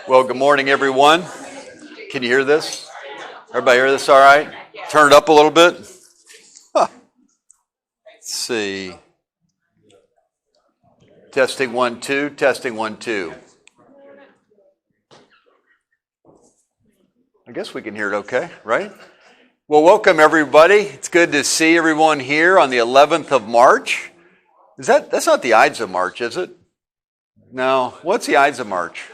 Well, good morning, everyone. Can you hear this? Everybody hear this all right? Turn it up a little bit. Let's see. Testing 1, 2, testing 1, 2. I guess we can hear it okay, right? Well, welcome everybody. It's good to see everyone here on the 11th of March. That's not the Ides of March, is it? No. What's the Ides of March?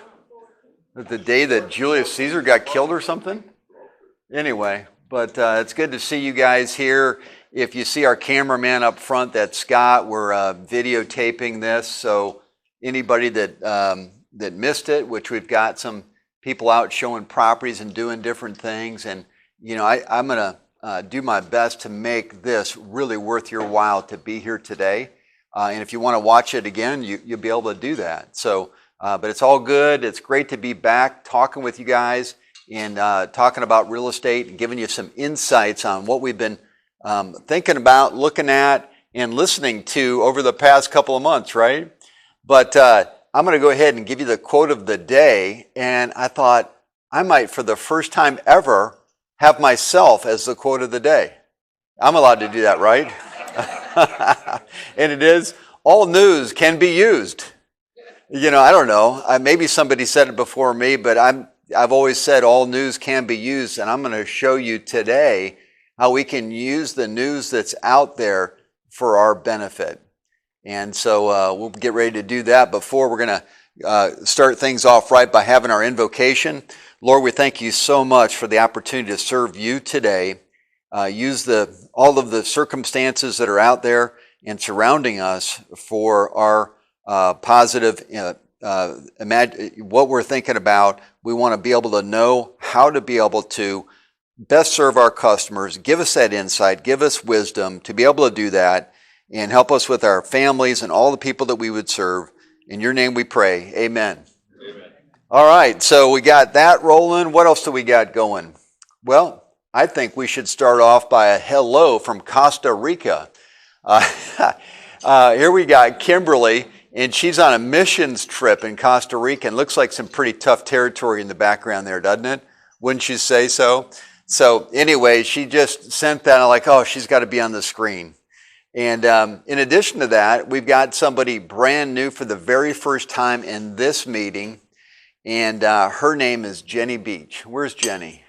The day that Julius Caesar got killed or something? Anyway, but it's good to see you guys here. If you see our cameraman up front, that's Scott. We're videotaping this, so anybody that missed it, which we've got some people out showing properties and doing different things, and you know, I'm going to do my best to make this really worth your while to be here today. And if you want to watch it again, you'll be able to do that. So, but it's all good. It's great to be back talking with you guys and talking about real estate and giving you some insights on what we've been thinking about, looking at, and listening to over the past couple of months, right? But I'm going to go ahead and give you the quote of the day. And I thought I might, for the first time ever, have myself as the quote of the day. I'm allowed to do that, right? And it is, all news can be used. You know, I don't know. Maybe somebody said it before me, but I've always said all news can be used. And I'm going to show you today how we can use the news that's out there for our benefit. And so we'll get ready to do that. Before we're going to start things off right by having our invocation. Lord, we thank you so much for the opportunity to serve you today. Use all of the circumstances that are out there and surrounding us for our positive, what we're thinking about. We want to be able to know how to be able to best serve our customers. Give us that insight, give us wisdom to be able to do that, and help us with our families and all the people that we would serve. In your name we pray. Amen. Amen. All right, so we got that rolling. What else do we got going? Well, I think we should start off by a hello from Costa Rica. Here we got Kimberly, and she's on a missions trip in Costa Rica, and looks like some pretty tough territory in the background there, doesn't it? Wouldn't you say so? So anyway, she just sent that. I'm like, oh, she's got to be on the screen. And in addition to that, we've got somebody brand new for the very first time in this meeting, and her name is Jenny Beach. Where's Jenny?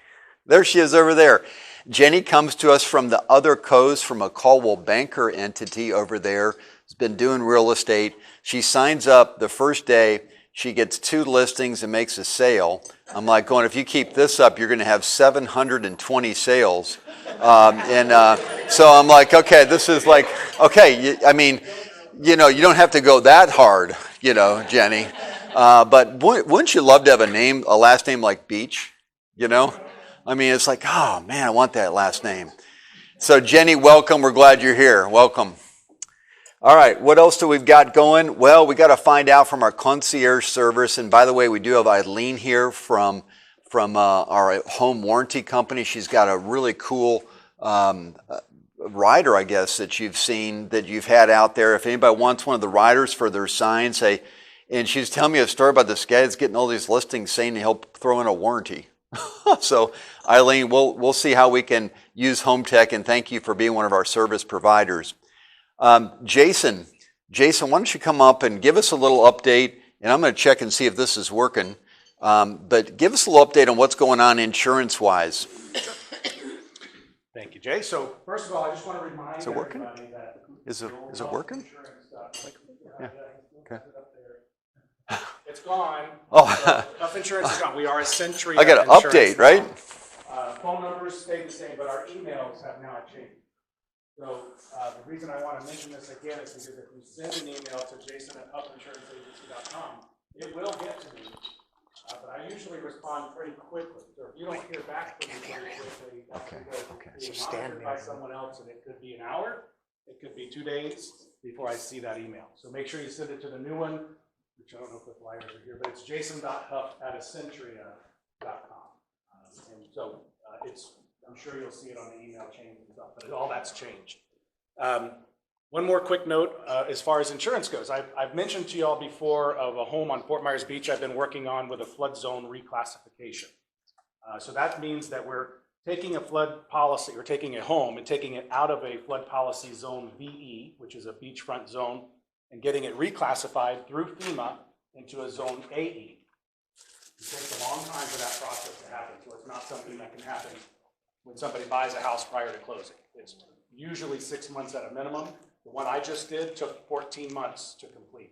There she is over there. Jenny comes to us from the other coast, from a Caldwell Banker entity over there. Has been doing real estate. She signs up the first day. She gets 2 listings and makes a sale. I'm like going, if you keep this up, you're going to have 720 sales. So I'm like, okay, this is like, okay, I mean, you know, you don't have to go that hard, you know, Jenny. But wouldn't you love to have a last name like Beach, you know? I mean, it's like, oh man, I want that last name. So Jenny, welcome. We're glad you're here. Welcome. All right, what else do we've got going? Well, we got to find out from our concierge service. And by the way, we do have Eileen here from our home warranty company. She's got a really cool rider, I guess, that you've seen, that you've had out there. If anybody wants one of the riders for their sign, say, and she's telling me a story about this guy that's getting all these listings saying he'll throw in a warranty. So Eileen, we'll see how we can use Home Tech, and thank you for being one of our service providers. Jason, why don't you come up and give us a little update, and I'm going to check and see if this is working, but give us a little update on what's going on insurance-wise. Thank you, Jay. So first of all, I just want to remind everybody that... Is it working? Yeah, okay. It's gone. Oh. Health insurance is gone. We are a Century. I got an update, right? Phone numbers stay the same, but our emails have now changed. So the reason I want to mention this again is because if you send an email to jason@healthinsuranceagency.com, it will get to me. But I usually respond pretty quickly. So if you don't hear back from me very quickly, that's because being monitored by someone else, and it could be an hour, it could be 2 days before I see that email. So make sure you send it to the new one, which I don't know if the flyers are here, but it's jason.huff@escentria.com. And so I'm sure you'll see it on the email chain and stuff, but all that's changed. One more quick note as far as insurance goes. I've mentioned to you all before of a home on Fort Myers Beach I've been working on with a flood zone reclassification. So that means that we're taking a flood policy, or taking a home and taking it out of a flood policy zone VE, which is a beachfront zone, and getting it reclassified through FEMA into a zone AE. It takes a long time for that process to happen, so it's not something that can happen when somebody buys a house prior to closing. It's usually 6 months at a minimum. The one I just did took 14 months to complete.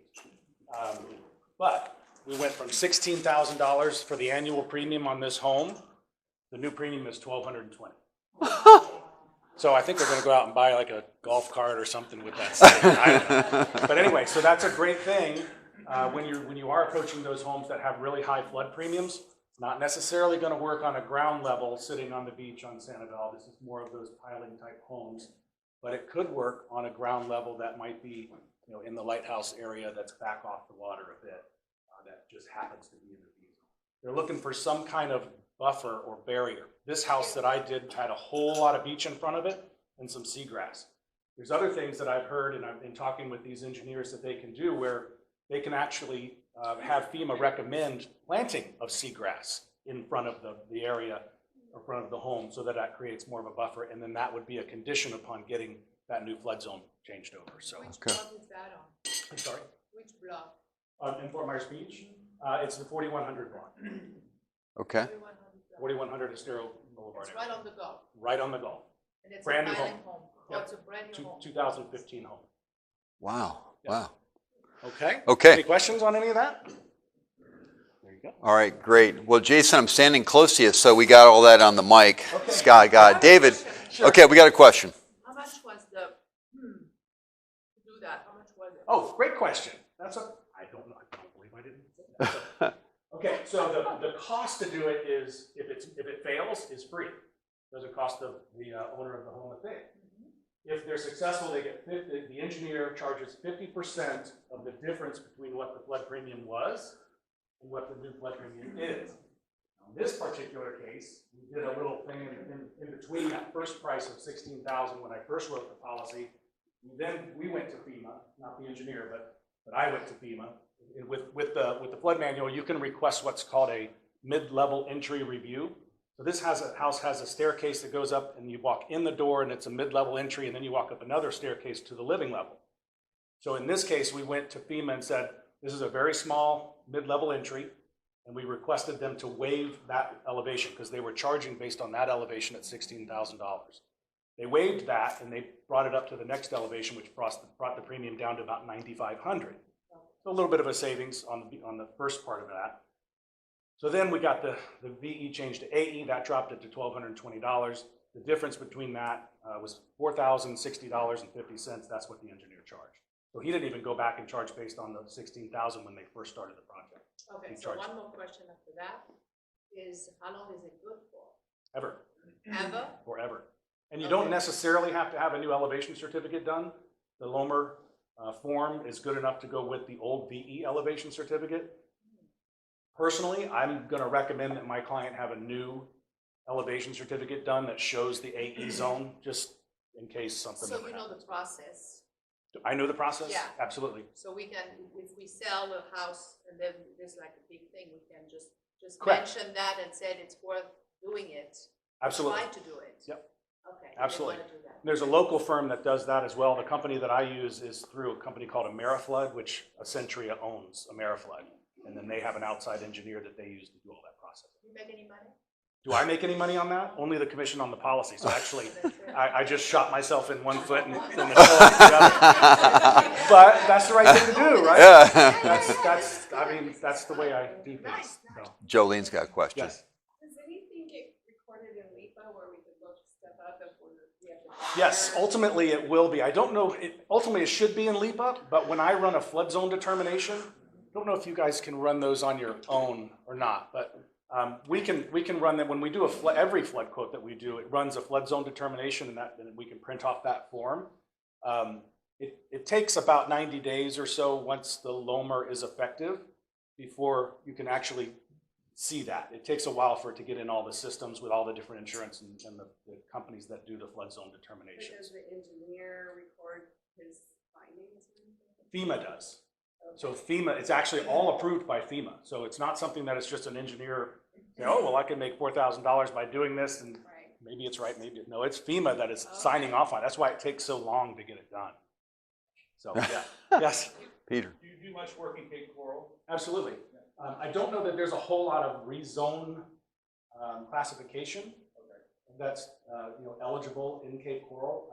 But we went from $16,000 for the annual premium on this home. The new premium is $1,220. So I think they're going to go out and buy like a golf cart or something with that. I don't know. But anyway, so that's a great thing when you are approaching those homes that have really high flood premiums. It's not necessarily going to work on a ground level sitting on the beach on Sanibel. This is more of those piling type homes. But it could work on a ground level that might be, in the lighthouse area that's back off the water a bit. That just happens to be in the beach. They're looking for some kind of buffer or barrier. This house that I did had a whole lot of beach in front of it and some seagrass. There's other things that I've heard, and I've been talking with these engineers that they can do, where they can actually have FEMA recommend planting of seagrass in front of the area or front of the home, so that creates more of a buffer, and then that would be a condition upon getting that new flood zone changed over. So, Which block is that on? I'm sorry, Which block? in Fort Myers Beach, it's the 4100 block. Okay. 4100 block. 4100 Estero Boulevard. It's right on the Gulf. Right on the Gulf. And it's Brand a new piling home. home. Oh, Yep. it's a brand new home. 2015 home. Wow. Yeah. Wow. Okay. Okay. Any questions on any of that? There you go. All right, great. Well, Jason, I'm standing close to you, so we got all that on the mic. Okay. Scott got it. David, Sure. okay, we got a question. How much was the, to do that, how much was it? Oh, great question. I don't know. I don't believe I didn't say that. Okay, so the cost to do it is, if it fails, is free. Doesn't cost the owner of the home a thing. If they're successful, they get the engineer charges 50% of the difference between what the flood premium was and what the new flood premium is. In this particular case, we did a little thing in between that first price of $16,000 when I first wrote the policy. Then we went to FEMA, not the engineer, but I went to FEMA. With the flood manual, you can request what's called a mid-level entry review. So this house has a staircase that goes up, and you walk in the door, and it's a mid-level entry, and then you walk up another staircase to the living level. So in this case, we went to FEMA and said, this is a very small mid-level entry, and we requested them to waive that elevation because they were charging based on that elevation at $16,000. They waived that, and they brought it up to the next elevation, which brought the premium down to about $9,500. So a little bit of a savings on the first part of that. So then we got the VE changed to AE, that dropped it to $1,220. The difference between that was $4,060.50. That's what the engineer charged. So he didn't even go back and charge based on the $16,000 when they first started the project. Okay, He so charged. one more question after that is, how long is it good for? Ever. Ever? Forever. And you don't Okay. necessarily have to have a new elevation certificate done. The Lomer form is good enough to go with the old VE elevation certificate. Personally, I'm going to recommend that my client have a new elevation certificate done that shows the AE zone, just in case something So ever you know happens. the process. I know the process? Yeah. Absolutely. So we can, if we sell a house and then there's like a big thing, we can just Correct. mention that and said it's worth doing it. Absolutely. Try to do it. Yep. Okay. you Absolutely. wanna do that. There's a local firm that does that as well. The company that I use is through a company called Ameriflood, which Accentria owns Ameriflood. And then they have an outside engineer that they use to do all that process. Do you make any money? Do I make any money on that? Only the commission on the policy. So actually, That's it. I just shot myself in one foot and the the other. But that's the right thing to do, right? Yeah. That's the way I do things. Nice, So, Jolene's got a question. yes. Does anything get recorded in LIPA where we could look stuff up if we have to? Yes, ultimately it will be. I don't know, ultimately it should be in LIPA, but when I run a flood zone determination, I don't know if you guys can run those on your own or not, but we can run them. When we do every flood quote that we do, it runs a flood zone determination, and we can print off that form. It takes about 90 days or so once the LOMR is effective before you can actually see that. It takes a while for it to get in all the systems with all the different insurance and the companies that do the flood zone But determinations. does the engineer record his findings or anything? FEMA does. So FEMA, it's actually all approved by FEMA. So it's not something that it's just an engineer, say, oh, well, I can make $4,000 by doing this, and Right. maybe it's right, maybe, no, it's FEMA that is signing off on it. That's why it takes so long to get it done. So, yeah, yes, Peter. Do you do much work in Cape Coral? absolutely. I don't know that there's a whole lot of rezone classification that's eligible in Cape Coral.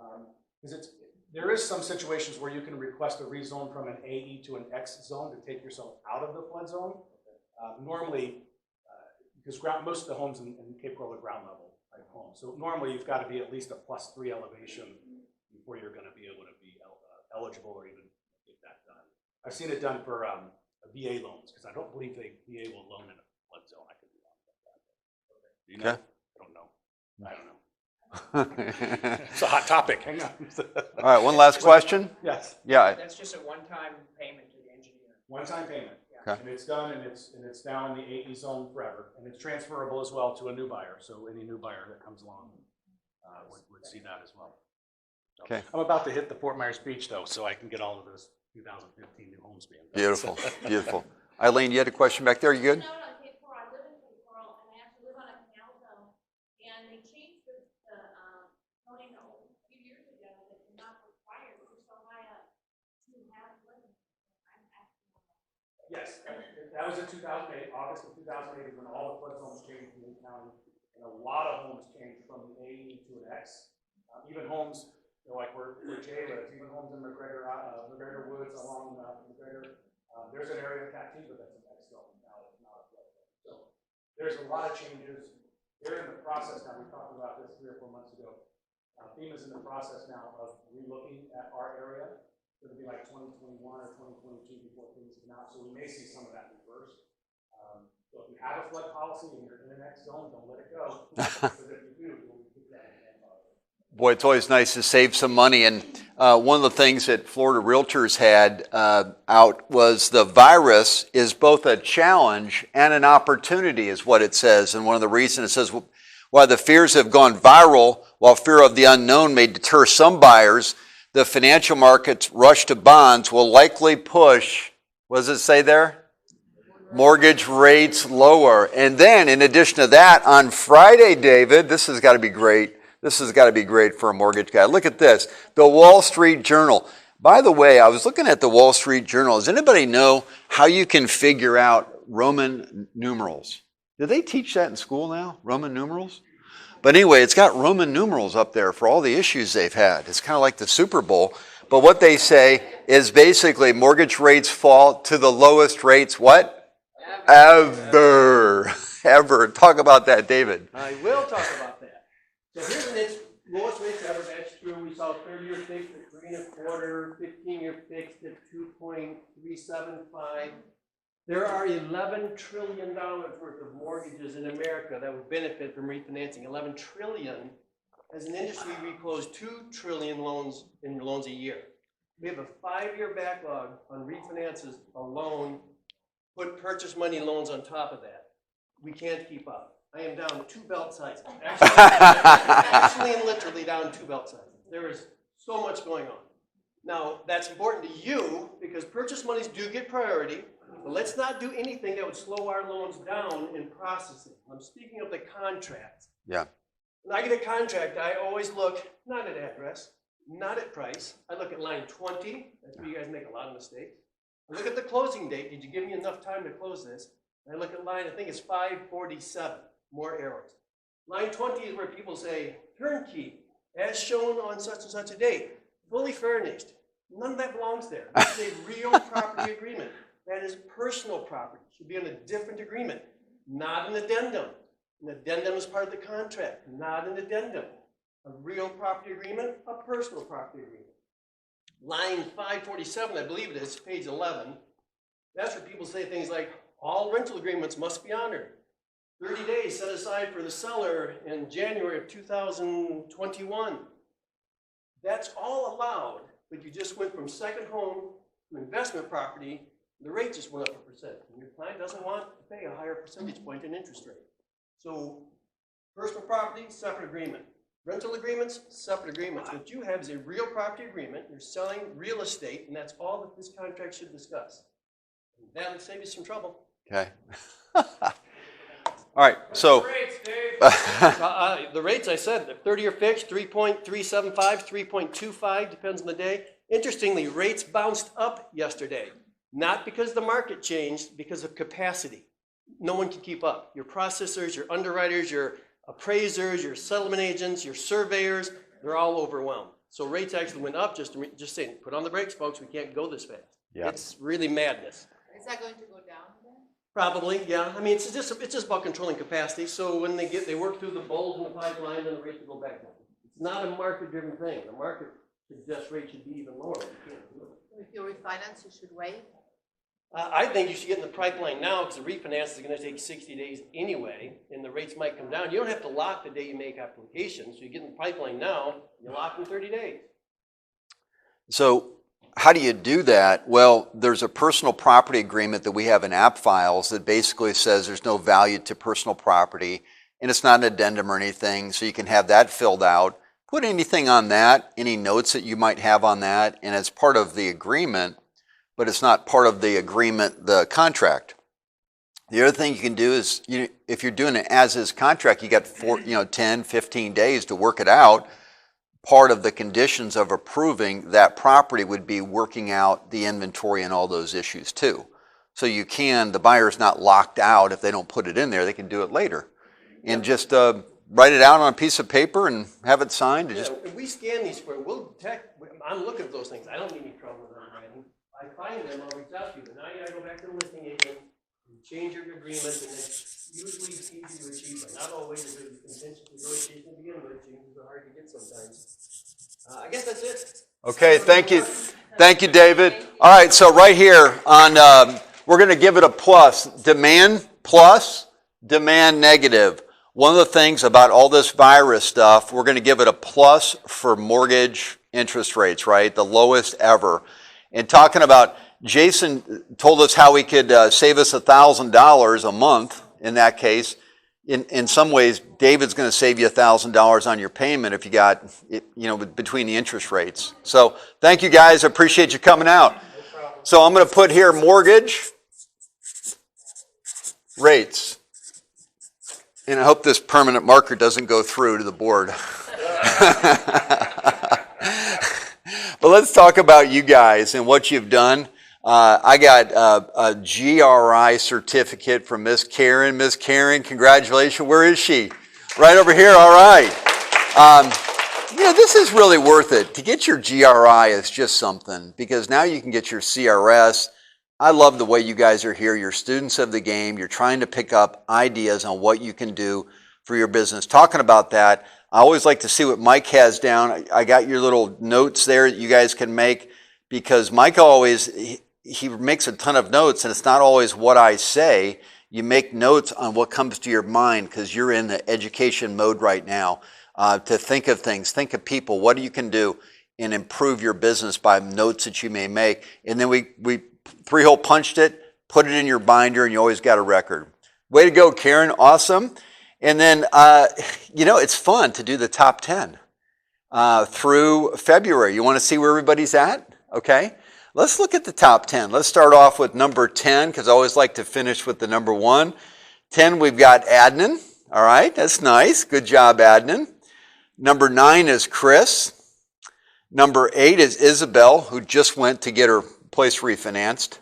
Because there is some situations where you can request a rezone from an AE to an X zone to take yourself out of the flood zone. Normally, because most of the homes in Cape Coral are ground level type homes. So normally you've got to be at least a +3 elevation before you're going to be able to be eligible or even get that done. I've seen it done for VA loans because I don't believe VA will loan in a flood zone. I could be wrong about that. Do you know? Okay. I don't know. It's a hot topic. Hang on. All right, one last question. Yes. Yeah, That's just a one-time payment to the engineer. One-time payment. Okay. And it's done, and it's down in the AE zone forever, and it's transferable as well to a new buyer. So any new buyer that comes along would see that as well. So, Okay. I'm about to hit the Fort Myers Beach though, so I can get all of those 2015 new homes being built. beautiful, beautiful. Eileen, you had a question back there, you good? Out on Cape Coral, I live in Cape Coral, and I actually live on a canal zone, and they changed the zoning a few years ago, that you're not required, if you're so high up, to have living. I'm asking. Yes, that was in 2008, August of 2008 is when all the flood zones changed in Lee County. And a lot of homes changed from an AE to an X. Even homes, like where Jay lives, even homes in McGregor Woods along McGregor. There's an area of Catiba that's an X zone now, it's not a flood zone. So there's a lot of changes. They're in the process now. We talked about this 3 or 4 months ago. FEMA's in the process now of relooking at our area. It'll be like 2021 or 2022 before things come out. So we may see some of that reversed. So if you have a flood policy and you're in an X zone, don't let it go. Because if you do, we'll keep that in hand. Boy, it's always nice to save some money. And one of the things that Florida Realtors had out was the virus is both a challenge and an opportunity, is what it says. And one of the reasons it says, while the fears have gone viral, while fear of the unknown may deter some buyers, the financial markets rush to bonds will likely push, what does it say there? Mortgage rates lower. And then, in addition to that, on Friday, David, this has got to be great. This has got to be great for a mortgage guy. Look at this. The Wall Street Journal. By the way, I was looking at the Wall Street Journal. Does anybody know how you can figure out Roman numerals? Do they teach that in school now, Roman numerals? But anyway, it's got Roman numerals up there for all the issues they've had. It's kind of like the Super Bowl. But what they say is basically mortgage rates fall to the lowest rates, what? Ever. Talk about that, David. I will talk about that. So here's an lowest rates ever. That's true. We saw 30-year fixed at 3.25, 15-year fixed at 2.375. There are $11 trillion worth of mortgages in America that would benefit from refinancing. 11 trillion. As an industry, we close 2 trillion loans a year. We have a 5-year backlog on refinances alone. Put purchase money loans on top of that. We can't keep up. I am down 2 belt sizes. Actually and literally down 2 belt sizes. There is so much going on. Now, that's important to you because purchase monies do get priority, but let's not do anything that would slow our loans down in processing. I'm speaking of the contracts. Yeah. When I get a contract, I always look not at address, not at price. I look at line 20. That's where you guys make a lot of mistakes. I look at the closing date. Did you give me enough time to close this? And I look at line, I think it's 547. More errors. Line 20 is where people say, turnkey, as shown on such and such a date, fully furnished. None of that belongs there. This is a real property agreement. That is personal property. Should be on a different agreement, not an addendum. An addendum is part of the contract, not an addendum. A real property agreement, a personal property agreement. Line 547, I believe it is, page 11. That's where people say things like, all rental agreements must be honored. 30 days set aside for the seller in January of 2021. That's all allowed, but you just went from second home to investment property, the rate just went up 1%. And your client doesn't want to pay a higher percentage point in interest rate. So personal property, separate agreement. Rental agreements, separate agreements. What you have is a real property agreement. You're selling real estate, and that's all that this contract should discuss. That'll save you some trouble. Okay. All right, so. Rates, Dave. The rates I said, the 30-year fixed, 3.375, 3.25, depends on the day. Interestingly, rates bounced up yesterday, not because the market changed, because of capacity. No one can keep up. Your processors, your underwriters, your appraisers, your settlement agents, your surveyors, they're all overwhelmed. So rates actually went up, just saying, put on the brakes, folks, we can't go this fast. Yeah. It's really madness. Is that going to go down then? Probably, yeah. I mean, it's just about controlling capacity. So when they work through the bulge in the pipeline, then the rates will go back down. It's not a market-driven thing. The market suggests rates should be even lower. You can't do it. If you refinance, you should wait. I think you should get in the pipeline now because the refinance is going to take 60 days anyway, and the rates might come down. You don't have to lock the day you make application. So you get in the pipeline now, you lock in 30 days. So how do you do that? Well, there's a personal property agreement that we have in app files that basically says there's no value to personal property, and it's not an addendum or anything, so you can have that filled out. Put anything on that, any notes that you might have on that, and it's part of the agreement, but it's not part of the agreement, the contract. The other thing you can do is, if you're doing an as-is contract, you got 10, 15 days to work it out. Part of the conditions of approving that property would be working out the inventory and all those issues too. So you the buyer's not locked out if they don't put it in there, they can do it later. And just write it out on a piece of paper and have it signed. And just If we scan these for, I'm looking at those things. I don't need any trouble with underwriting. I find them, I'll reach out to you, but now you gotta go back to the listing agent, and change your agreement, and it's usually easy to achieve, but not always. If there's contentious negotiation to begin with, changes are hard to get sometimes. I guess that's it. Okay, thank you. Thank you, David. All right, so right here on, we're going to give it a plus. Demand plus, demand negative. One of the things about all this virus stuff, we're going to give it a plus for mortgage interest rates, right? The lowest ever. And talking about, Jason told us how he could save us $1,000 a month in that case. In some ways, David's going to save you $1,000 on your payment if you got, between the interest rates. So thank you guys. I appreciate you coming out. So I'm going to put here mortgage rates. And I hope this permanent marker doesn't go through to the board. But let's talk about you guys and what you've done. I got a GRI certificate from Miss Karen. Miss Karen, congratulations. Where is she? Right over here. All right. This is really worth it. To get your GRI is just something because now you can get your CRS. I love the way you guys are here. You're students of the game. You're trying to pick up ideas on what you can do for your business. Talking about that, I always like to see what Mike has down. I got your little notes there that you guys can make because Mike always, he makes a ton of notes and it's not always what I say. You make notes on what comes to your mind because you're in the education mode right now to think of things, think of people, what you can do and improve your business by notes that you may make. And then we 3-hole punched it, put it in your binder, and you always got a record. Way to go, Karen. Awesome. And then, it's fun to do the top 10 through February. You want to see where everybody's at? Okay. Let's look at the top 10. Let's start off with number 10 because I always like to finish with the number 1. 10, we've got Adnan. All right. That's nice. Good job, Adnan. Number 9 is Chris. Number 8 is Isabel, who just went to get her place refinanced.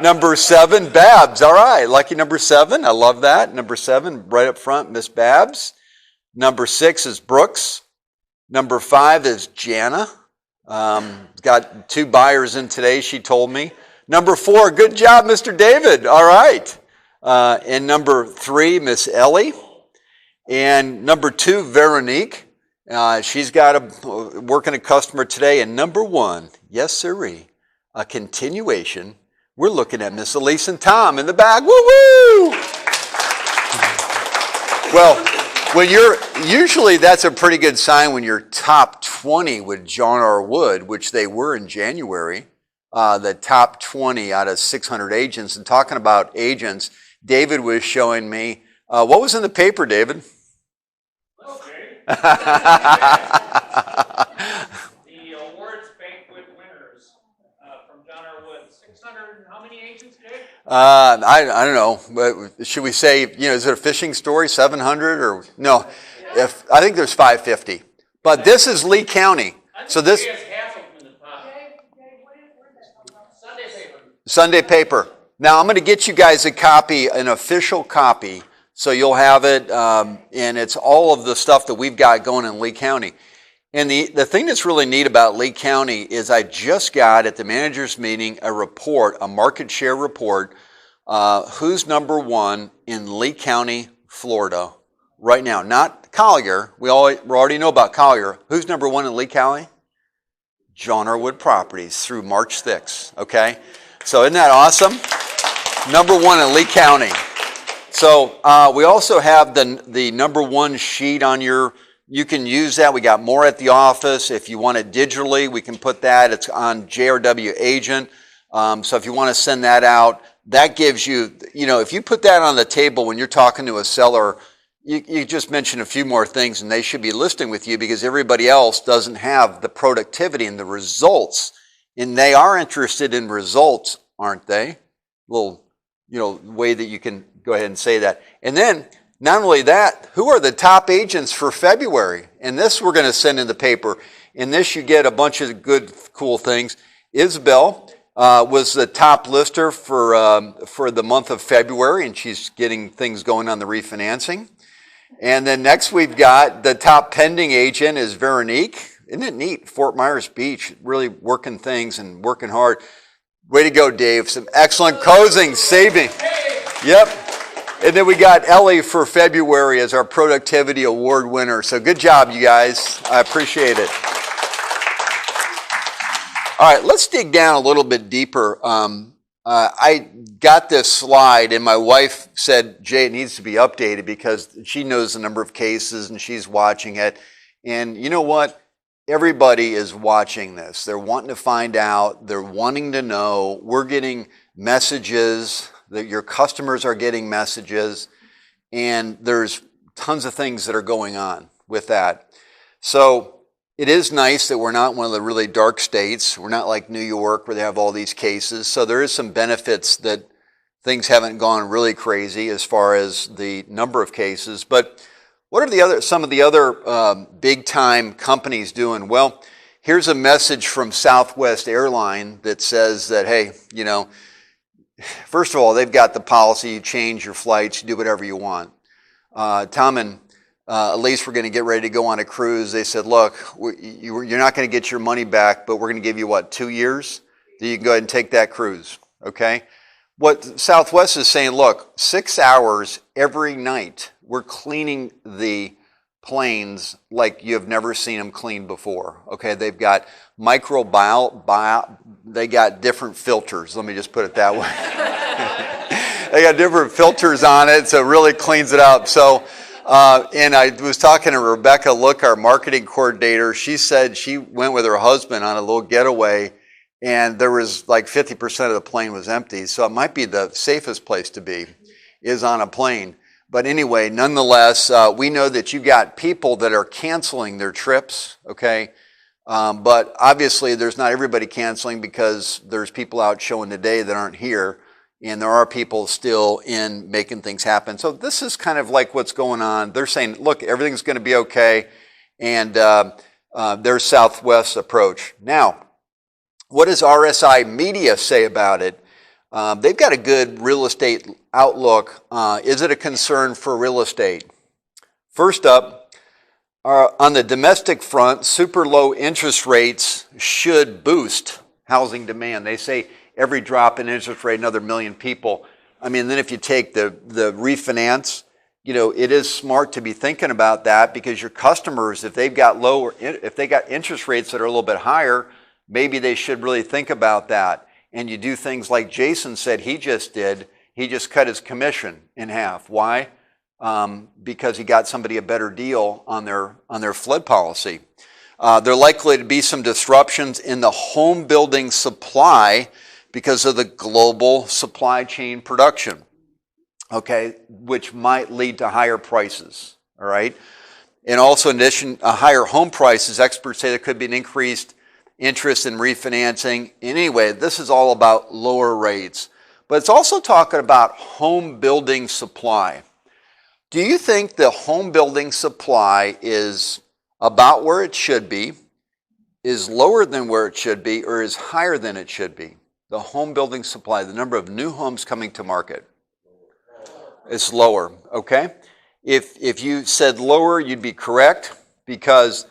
Number 7, Babs. All right, lucky number 7. I love that. Number 7, right up front, Miss Babs. Number 6 is Brooks. Number 5 is Jana. Got 2 buyers in today, she told me. Number 4, good job, Mr. David. All right. And number 3, Miss Ellie. And number 2, Veronique. She's got working a customer today. And number 1, yes, sirree, a continuation. We're looking at Miss Elise and Tom in the back. Woo-woo! Well, usually that's a pretty good sign when you're top 20 with John R. Wood, which they were in January, the top 20 out of 600 agents. And talking about agents, David was showing me, what was in the paper, David? Let's The awards banquet winners from John R. Wood, 600, how many agents, Jake? I don't know, but should we say, is it a fishing story, 700 or no? If I think there's 550, but this is Lee County, so this He has half of them in the top. Sunday paper. Sunday paper. Now I'm going to get you guys a copy, an official copy, so you'll have it, and it's all of the stuff that we've got going in Lee County. And the thing that's really neat about Lee County is I just got at the managers meeting a report, a market share report, who's number one in Lee County, Florida right now. Not Collier. We already know about Collier. Who's number one in Lee County? John R. Wood Properties through March 6th, okay? So isn't that awesome? Number one in Lee County. So we also have the number one sheet on you can use that. We got more at the office. If you want it digitally, we can put that. It's on JRW Agent. So if you want to send that out, that gives you, if you put that on the table when you're talking to a seller, you just mention a few more things and they should be listing with you because everybody else doesn't have the productivity and the results. And they are interested in results, aren't they? Little, way that you can go ahead and say that. And then, not only that, who are the top agents for February? And this we're going to send in the paper. In this you get a bunch of good, cool things. Isabel was the top lister for the month of February, and she's getting things going on the refinancing. And then next we've got the top pending agent is Veronique. Isn't it neat? Fort Myers Beach, really working things and working hard. Way to go, Dave. Some excellent closing, saving. Yep. And then we got Ellie for February as our productivity award winner. So good job, you guys. I appreciate it. All right, let's dig down a little bit deeper. I got this slide and my wife said, Jay, it needs to be updated because she knows the number of cases and she's watching it. And you know what? Everybody is watching this. They're wanting to find out. They're wanting to know. We're getting messages that your customers are getting messages, and there's tons of things that are going on with that. So it is nice that we're not one of the really dark states. We're not like New York where they have all these cases. So there is some benefits that things haven't gone really crazy as far as the number of cases. But what are some of the other big time companies doing? Well, here's a message from Southwest Airline that says that, hey, first of all, they've got the policy, you change your flights, you do whatever you want. Tom and Elise were going to get ready to go on a cruise. They said, look, you're not going to get your money back, but we're going to give you, 2 years? Then you can go ahead and take that cruise, okay? What Southwest is saying, look, 6 hours every night, we're cleaning the planes like you have never seen them cleaned before, okay? They've got they got different filters. Let me just put it that way. They got different filters on it, so it really cleans it up. So, and I was talking to Rebecca Look, our marketing coordinator. She said she went with her husband on a little getaway, and there was like 50% of the plane was empty. So it might be the safest place to be, is on a plane. But anyway, nonetheless, we know that you got people that are canceling their trips, okay? But obviously there's not everybody canceling because there's people out showing today that aren't here, and there are people still in making things happen. So this is kind of like what's going on. They're saying, look, everything's going to be okay, and there's Southwest's approach. Now, what does RSI Media say about it? They've got a good real estate outlook. Is it a concern for real estate? First up, on the domestic front, super low interest rates should boost housing demand. They say every drop in interest rate, another 1 million people. I mean, then if you take the refinance, it is smart to be thinking about that because your customers, if they got interest rates that are a little bit higher, maybe they should really think about that. And you do things like Jason said he just did. He just cut his commission in half. Why? Because he got somebody a better deal on their flood policy. There are likely to be some disruptions in the home building supply because of the global supply chain production, okay, which might lead to higher prices, all right? And also in addition, higher home prices, experts say there could be an increased interest in refinancing. Anyway, this is all about lower rates. But it's also talking about home building supply. Do you think the home building supply is about where it should be, is lower than where it should be, or is higher than it should be? The home building supply, the number of new homes coming to market. It's lower, okay? If you said lower, you'd be correct, because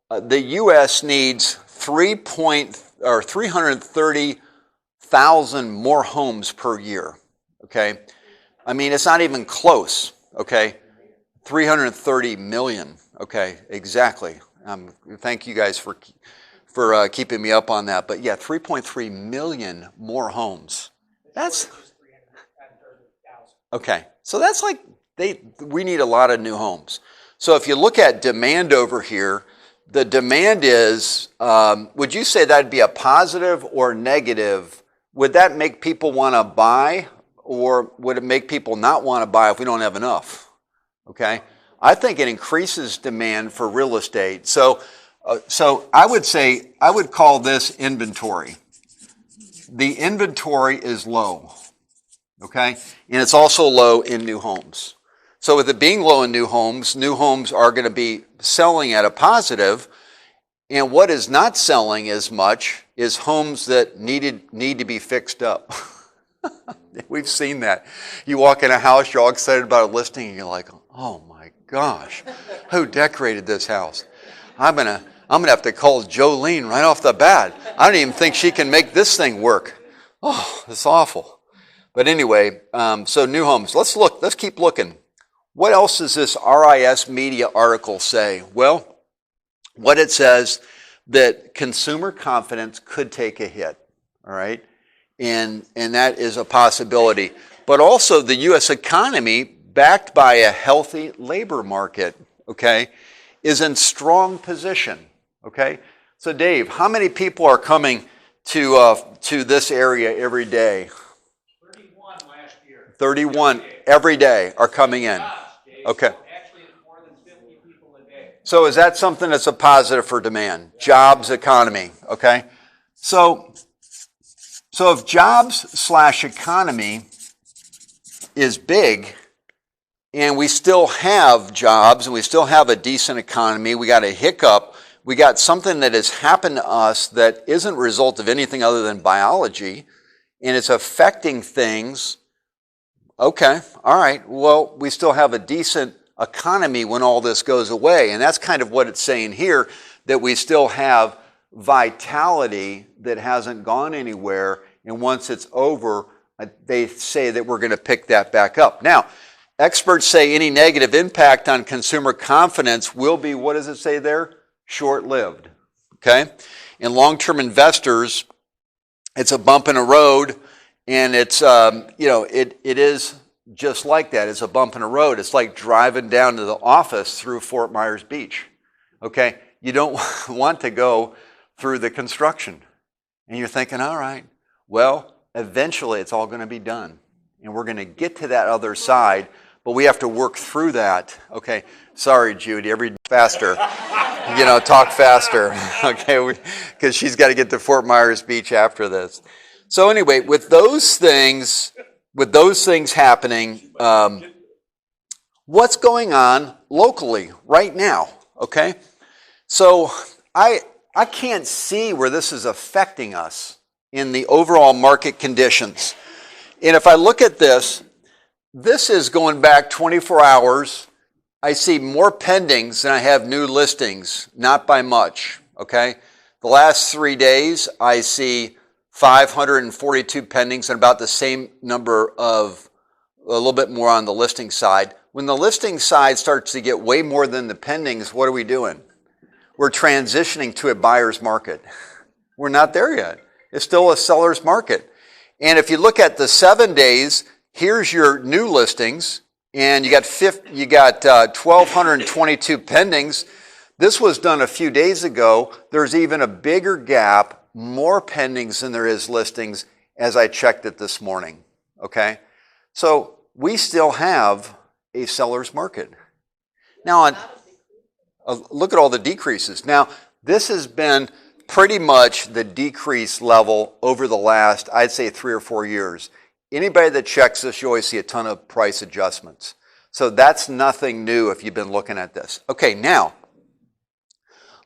the U.S. needs 330,000 more homes per year, okay? I mean, it's not even close, okay? 330 million, okay, exactly. Thank you guys for keeping me up on that. But yeah, 3.3 million more homes. That's okay. So that's like we need a lot of new homes. So if you look at demand over here, the demand is, would you say that'd be a positive or negative? Would that make people want to buy, or would it make people not want to buy if we don't have enough? Okay. I think it increases demand for real estate. So I would say, I would call this inventory. The inventory is low, okay? And it's also low in new homes. So with it being low in new homes are going to be selling at a positive. And what is not selling as much is homes that need to be fixed up. We've seen that. You walk in a house, you're all excited about a listing, and you're like, oh my gosh, who decorated this house? I'm gonna have to call Jolene right off the bat. I don't even think she can make this thing work. Oh, it's awful. But anyway, so new homes. Let's keep looking. What else does this RIS Media article say? Well, what it says, that consumer confidence could take a hit, all right? And that is a possibility. But also the U.S. economy, backed by a healthy labor market, okay, is in strong position, okay? So Dave, how many people are coming to this area every day? 31 last year. 31 every day are coming in. Okay. Actually, it's more than 50 people a day. So is that something that's a positive for demand? Jobs, economy, okay? So if jobs/economy is big, and we still have jobs, and we still have a decent economy, we got a hiccup, we got something that has happened to us that isn't a result of anything other than biology, and it's affecting things. Okay, all right, well, we still have a decent economy when all this goes away. And that's kind of what it's saying here, that we still have vitality that hasn't gone anywhere. And once it's over, they say that we're going to pick that back up. Now, experts say any negative impact on consumer confidence will be, what does it say there? Short-lived, okay? And long-term investors, it's a bump in the road. And it's, it is just like that. It's a bump in the road. It's like driving down to the office through Fort Myers Beach, okay? You don't want to go through the construction. And you're thinking, all right, well, eventually it's all going to be done. And we're going to get to that other side, but we have to work through that, okay? Sorry, Judy, faster. Talk faster, okay? Because she's got to get to Fort Myers Beach after this. So anyway, with those things happening, what's going on locally right now, okay? So I can't see where this is affecting us in the overall market conditions. And if I look at this is going back 24 hours. I see more pendings than I have new listings, not by much, okay? The last 3 days, I see 542 pendings and about the same number of, a little bit more on the listing side. When the listing side starts to get way more than the pendings, what are we doing? We're transitioning to a buyer's market. We're not there yet. It's still a seller's market. And if you look at the 7 days, here's your new listings, and you got 1,222 pendings. This was done a few days ago. There's even a bigger gap, more pendings than there is listings as I checked it this morning, okay? So we still have a seller's market. Now, Look at all the decreases. Now, this has been pretty much the decrease level over the last, I'd say, 3 or 4 years. Anybody that checks this, you always see a ton of price adjustments. So that's nothing new if you've been looking at this. Okay, now,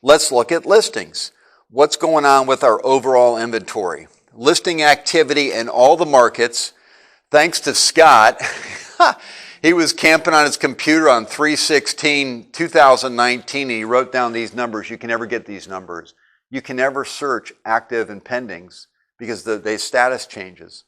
let's look at listings. What's going on with our overall inventory? Listing activity in all the markets, thanks to Scott. He was camping on his computer on 3/16/2019, and he wrote down these numbers. You can never get these numbers. You can never search active and pendings because the status changes.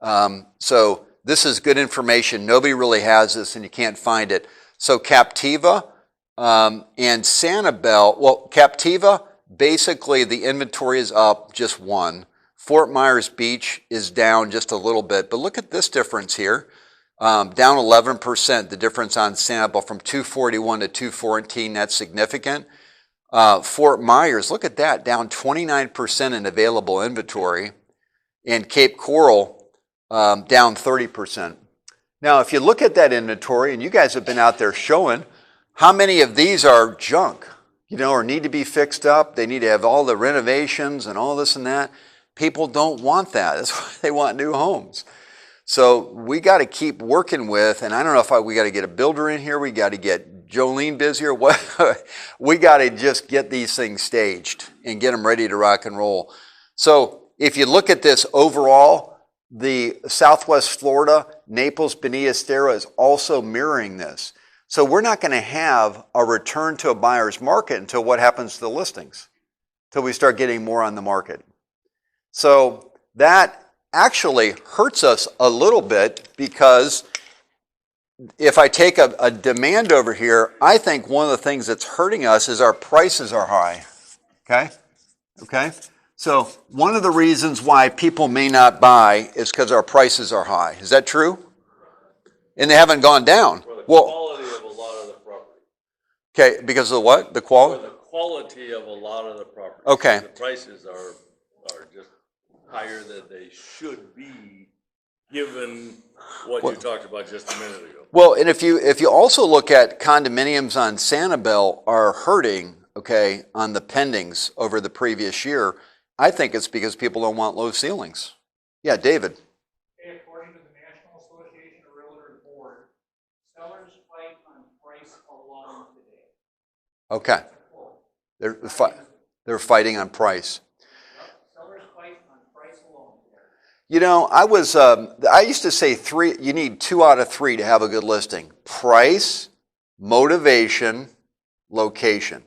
So this is good information. Nobody really has this, and you can't find it. So Captiva and Sanibel, well, Captiva, basically the inventory is up just 1. Fort Myers Beach is down just a little bit, but look at this difference here. Down 11%, the difference on Sanibel from 241 to 214, that's significant. Fort Myers, look at that, down 29% in available inventory. And Cape Coral, down 30%. Now, if you look at that inventory, and you guys have been out there showing, how many of these are junk, or need to be fixed up? They need to have all the renovations and all this and that. People don't want that. That's why they want new homes. So we got to keep working with, and I don't know if we got to get a builder in here. We got to get Jolene busier. We got to just get these things staged and get them ready to rock and roll. So if you look at this overall, the Southwest Florida, Naples, Bonita, Estero is also mirroring this. So we're not going to have a return to a buyer's market until what happens to the listings, until we start getting more on the market. So that actually hurts us a little bit because if I take a demand over here, I think one of the things that's hurting us is our prices are high. Okay? So one of the reasons why people may not buy is because our prices are high. Is that true? And they haven't gone down. Well, the quality of a lot of the property. Okay, because of what? The quality? The quality of a lot of the property. Okay. The prices are just higher than they should be, given what you talked about just a minute ago. Well, and if you also look at condominiums on Sanibel are hurting, okay, on the pendings over the previous year, I think it's because people don't want low ceilings. Yeah, David. According to the National Association of Realtors Board, sellers fight on price alone today. Okay. They're fighting on price. Sellers fight on price alone today. I used to say you need 2 out of 3 to have a good listing. Price, motivation, location.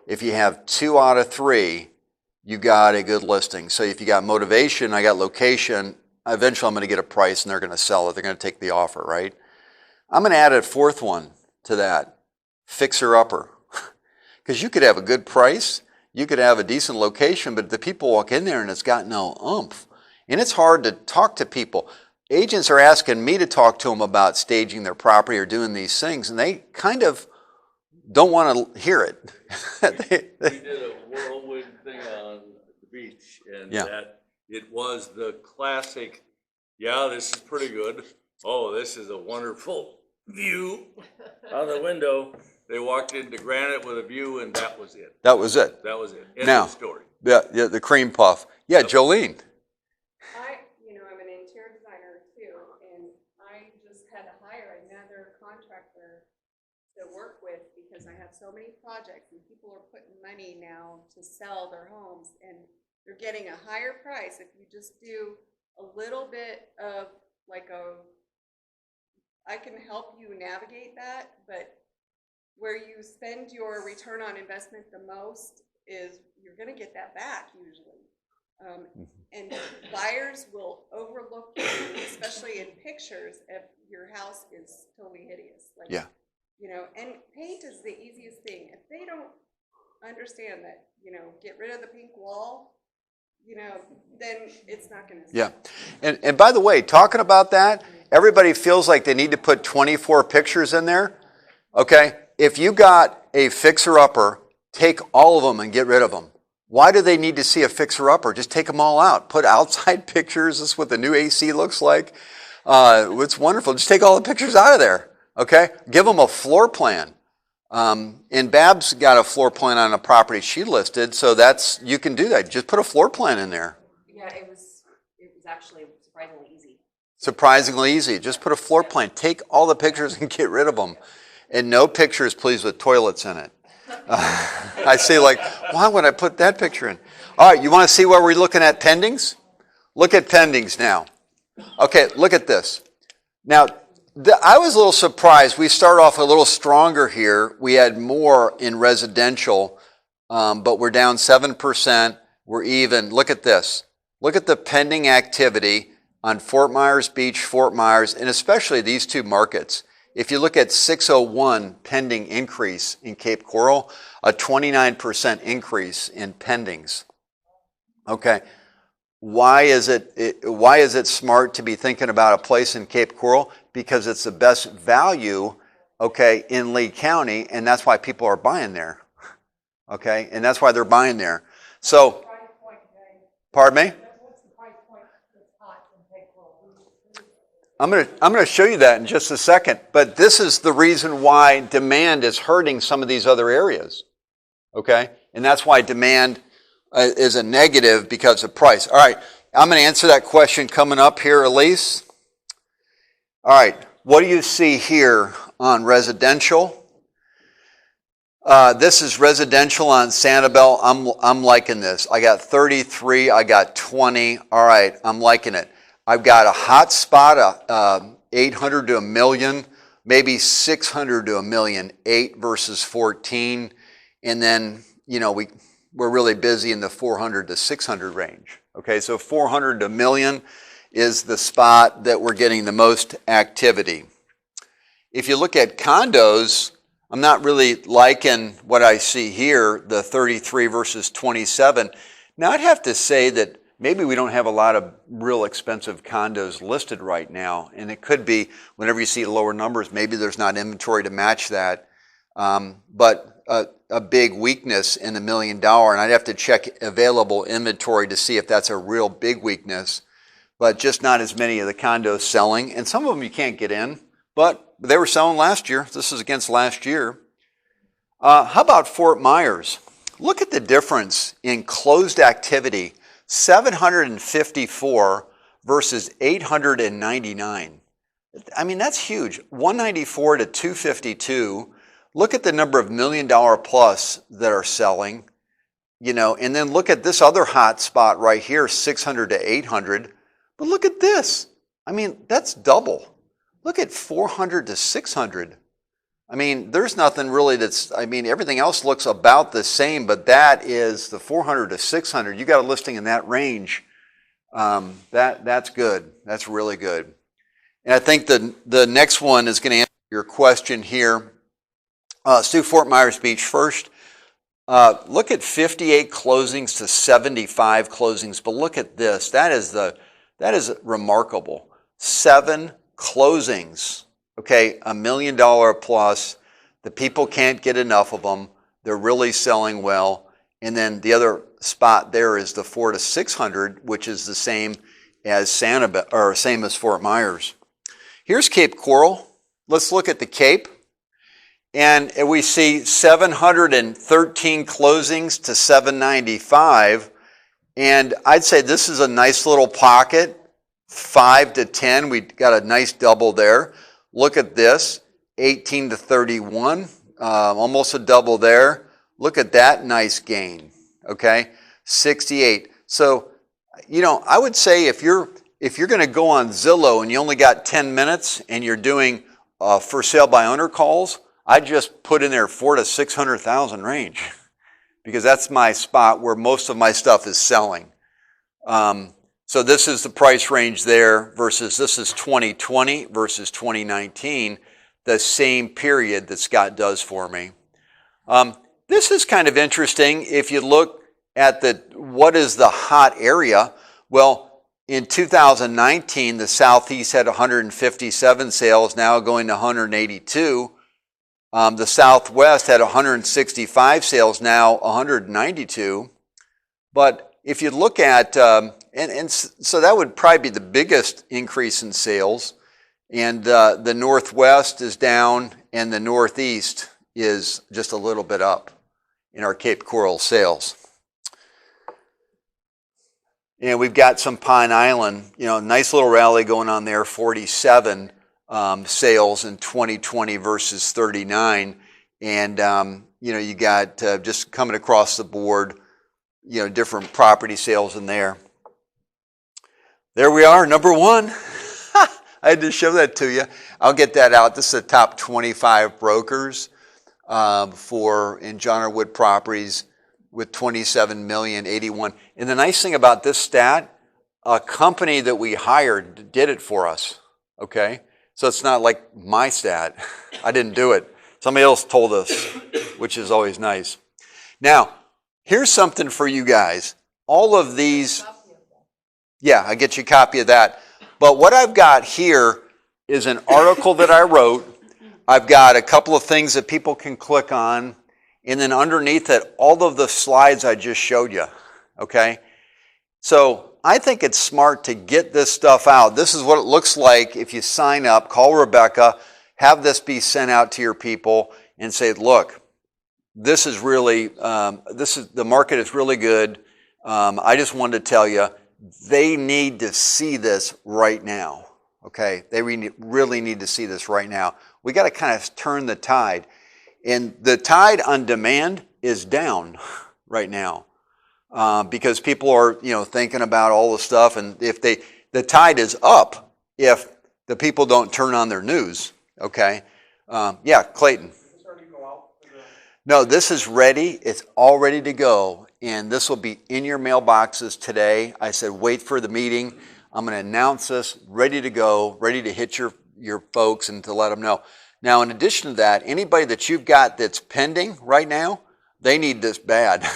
If you have 2 out of 3, you got a good listing. So if you got motivation, I got location, eventually I'm going to get a price and they're going to sell it. They're going to take the offer, right? I'm going to add a 4th one to that, fixer-upper. Because you could have a good price, you could have a decent location, but the people walk in there and it's got no oomph. And it's hard to talk to people. Agents are asking me to talk to them about staging their property or doing these things, and they kind of don't want to hear it. We did a whirlwind thing on the beach, and that it was the classic, this is pretty good. Oh, this is a wonderful view out the window. They walked into Granite with a view, and that was it. That was it. That was it. End Now, of story. Yeah, the cream puff. Yeah, Jolene. I'm an interior designer too, and I just had to hire another contractor to work with because I have so many projects and people are putting money now to sell their homes and they're getting a higher price if you just do a little bit of I can help you navigate that, but where you spend your return on investment the most is you're going to get that back usually. And buyers will overlook you, especially in pictures, if your house is totally hideous. And paint is the easiest thing. If they don't understand that, get rid of the pink wall, then it's not going to sell. Yeah. And by the way, talking about that, everybody feels like they need to put 24 pictures in there. Okay? If you got a fixer-upper, take all of them and get rid of them. Why do they need to see a fixer-upper? Just take them all out. Put outside pictures. This is what the new AC looks like. It's wonderful. Just take all the pictures out of there. Okay? Give them a floor plan. And Babs got a floor plan on a property she listed, so you can do that. Just put a floor plan in there. Yeah, it was actually surprisingly easy. Surprisingly easy. Just put a floor plan. Take all the pictures and get rid of them. And no pictures, please, with toilets in it. I say, like, why would I put that picture in? All right, you want to see where we're looking at pendings? Look at pendings now. Okay, look at this. Now, I was a little surprised. We start off a little stronger here. We had more in residential, but we're down 7%. We're even. Look at this. Look at the pending activity on Fort Myers Beach, Fort Myers, and especially these two markets. If you look at 601 pending increase in Cape Coral, a 29% increase in pendings. Okay, why is it smart to be thinking about a place in Cape Coral? Because it's the best value, okay, in Lee County, and that's why people are buying there. Okay, and that's why they're buying there. So, pardon me? I'm going to show you that in just a second, but this is the reason why demand is hurting some of these other areas, okay? And that's why demand is a negative because of price. All right, I'm going to answer that question coming up here, Elise. All right, what do you see here on residential? This is residential on Sanibel. I'm liking this. I got 33, I got 20. All right, I'm liking it. I've got a hot spot, 800 to a million, maybe 600 to a million, 8 versus 14. And then, you know, we're really busy in the 400 to 600 range. Okay, so 400 to a million is the spot that we're getting the most activity. If you look at condos, I'm not really liking what I see here, the 33 versus 27. Now, I'd have to say that maybe we don't have a lot of real expensive condos listed right now, and it could be whenever you see lower numbers, maybe there's not inventory to match that. But a big weakness in $1 million, and I'd have to check available inventory to see if that's a real big weakness, but just not as many of the condos selling, and some of them you can't get in, but they were selling last year. This is against last year. How about Fort Myers? Look at the difference in closed activity. 754 versus 899. I mean, that's huge. 194 to 252. Look at the number of $1 million plus that are selling, you know, and then look at this other hot spot right here, 600 to 800. But look at this. I mean, that's double. Look at 400 to 600. I mean, there's nothing really everything else looks about the same, but that is the 400 to 600. You got a listing in that range. That's good. That's really good. And I think the next one is going to answer your question here. Let's do Fort Myers Beach first. Look at 58 closings to 75 closings, but look at this. That is remarkable. 7 closings. Okay, $1 million plus. The people can't get enough of them. They're really selling well. And then the other spot there is the 400 to 600, which is the same as Sanibel, or same as Fort Myers. Here's Cape Coral. Let's look at the Cape. And we see 713 closings to 795. And I'd say this is a nice little pocket, 5 to 10. We got a nice double there. Look at this, 18 to 31, almost a double there. Look at that nice gain, okay? 68. So, you know, I would say if you're going to go on Zillow and you only got 10 minutes and you're doing for sale by owner calls, I'd just put in there 400 to 600,000 range because that's my spot where most of my stuff is selling. So this is the price range there versus this is 2020 versus 2019, the same period that Scott does for me. This is kind of interesting. If you look at what is the hot area? Well, in 2019, the Southeast had 157 sales, now going to 182. The Southwest had 165 sales, now 192. But if you look at, so that would probably be the biggest increase in sales. And the Northwest is down and the Northeast is just a little bit up in our Cape Coral sales. And we've got some Pine Island, nice little rally going on there, 47 sales in 2020 versus 39. And, you got just coming across the board, different property sales in there. There we are, number one. I had to show that to you. I'll get that out. This is the top 25 brokers in John R. Wood Properties with 27 million, 81. And the nice thing about this stat, a company that we hired did it for us, okay? So it's not like my stat. I didn't do it. Somebody else told us, which is always nice. Now, here's something for you guys. All of these, yeah, I get you a copy of that. But what I've got here is an article that I wrote. I've got a couple of things that people can click on. And then underneath it, all of the slides I just showed you, okay? So I think it's smart to get this stuff out. This is what it looks like if you sign up, call Rebecca, have this be sent out to your people and say, look, this is really, the market is really good. I just wanted to tell you, they need to see this right now, okay? They really need to see this right now. We got to kind of turn the tide. And the tide on demand is down right now because people are, thinking about all the stuff. And if the tide is up if the people don't turn on their news, okay? Yeah, Clayton. No, this is ready. It's all ready to go. And this will be in your mailboxes today. I said, wait for the meeting. I'm going to announce this, ready to go, ready to hit your folks and to let them know. Now, in addition to that, anybody that you've got that's pending right now, they need this bad.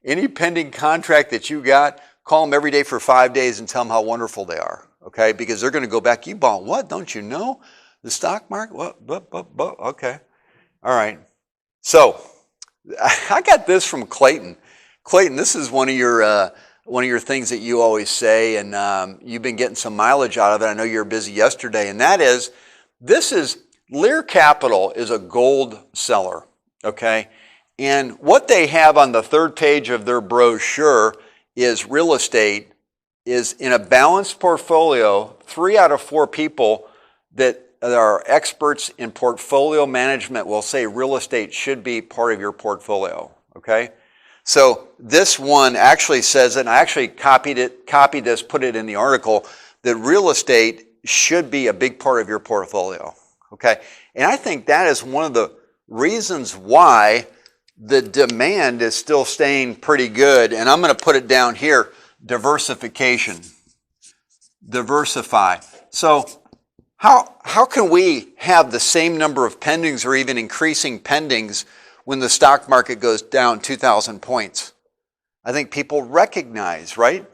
Any pending contract that you got, call them every day for 5 days and tell them how wonderful they are, okay? Because they're going to go back, you bought what? Don't you know? The stock market? What? Okay. All right. So, I got this from Clayton. Clayton, this is one of your things that you always say, and you've been getting some mileage out of it. I know you were busy yesterday, and that is, Lear Capital is a gold seller, okay? And what they have on the third page of their brochure is real estate is in a balanced portfolio. 3 out of 4 people that are experts in portfolio management will say real estate should be part of your portfolio, okay? So this one actually says, and I actually copied this, put it in the article, that real estate should be a big part of your portfolio. Okay, and I think that is one of the reasons why the demand is still staying pretty good. And I'm going to put it down here, diversification. Diversify. So how can we have the same number of pendings or even increasing pendings when the stock market goes down 2,000 points? I think people recognize, right?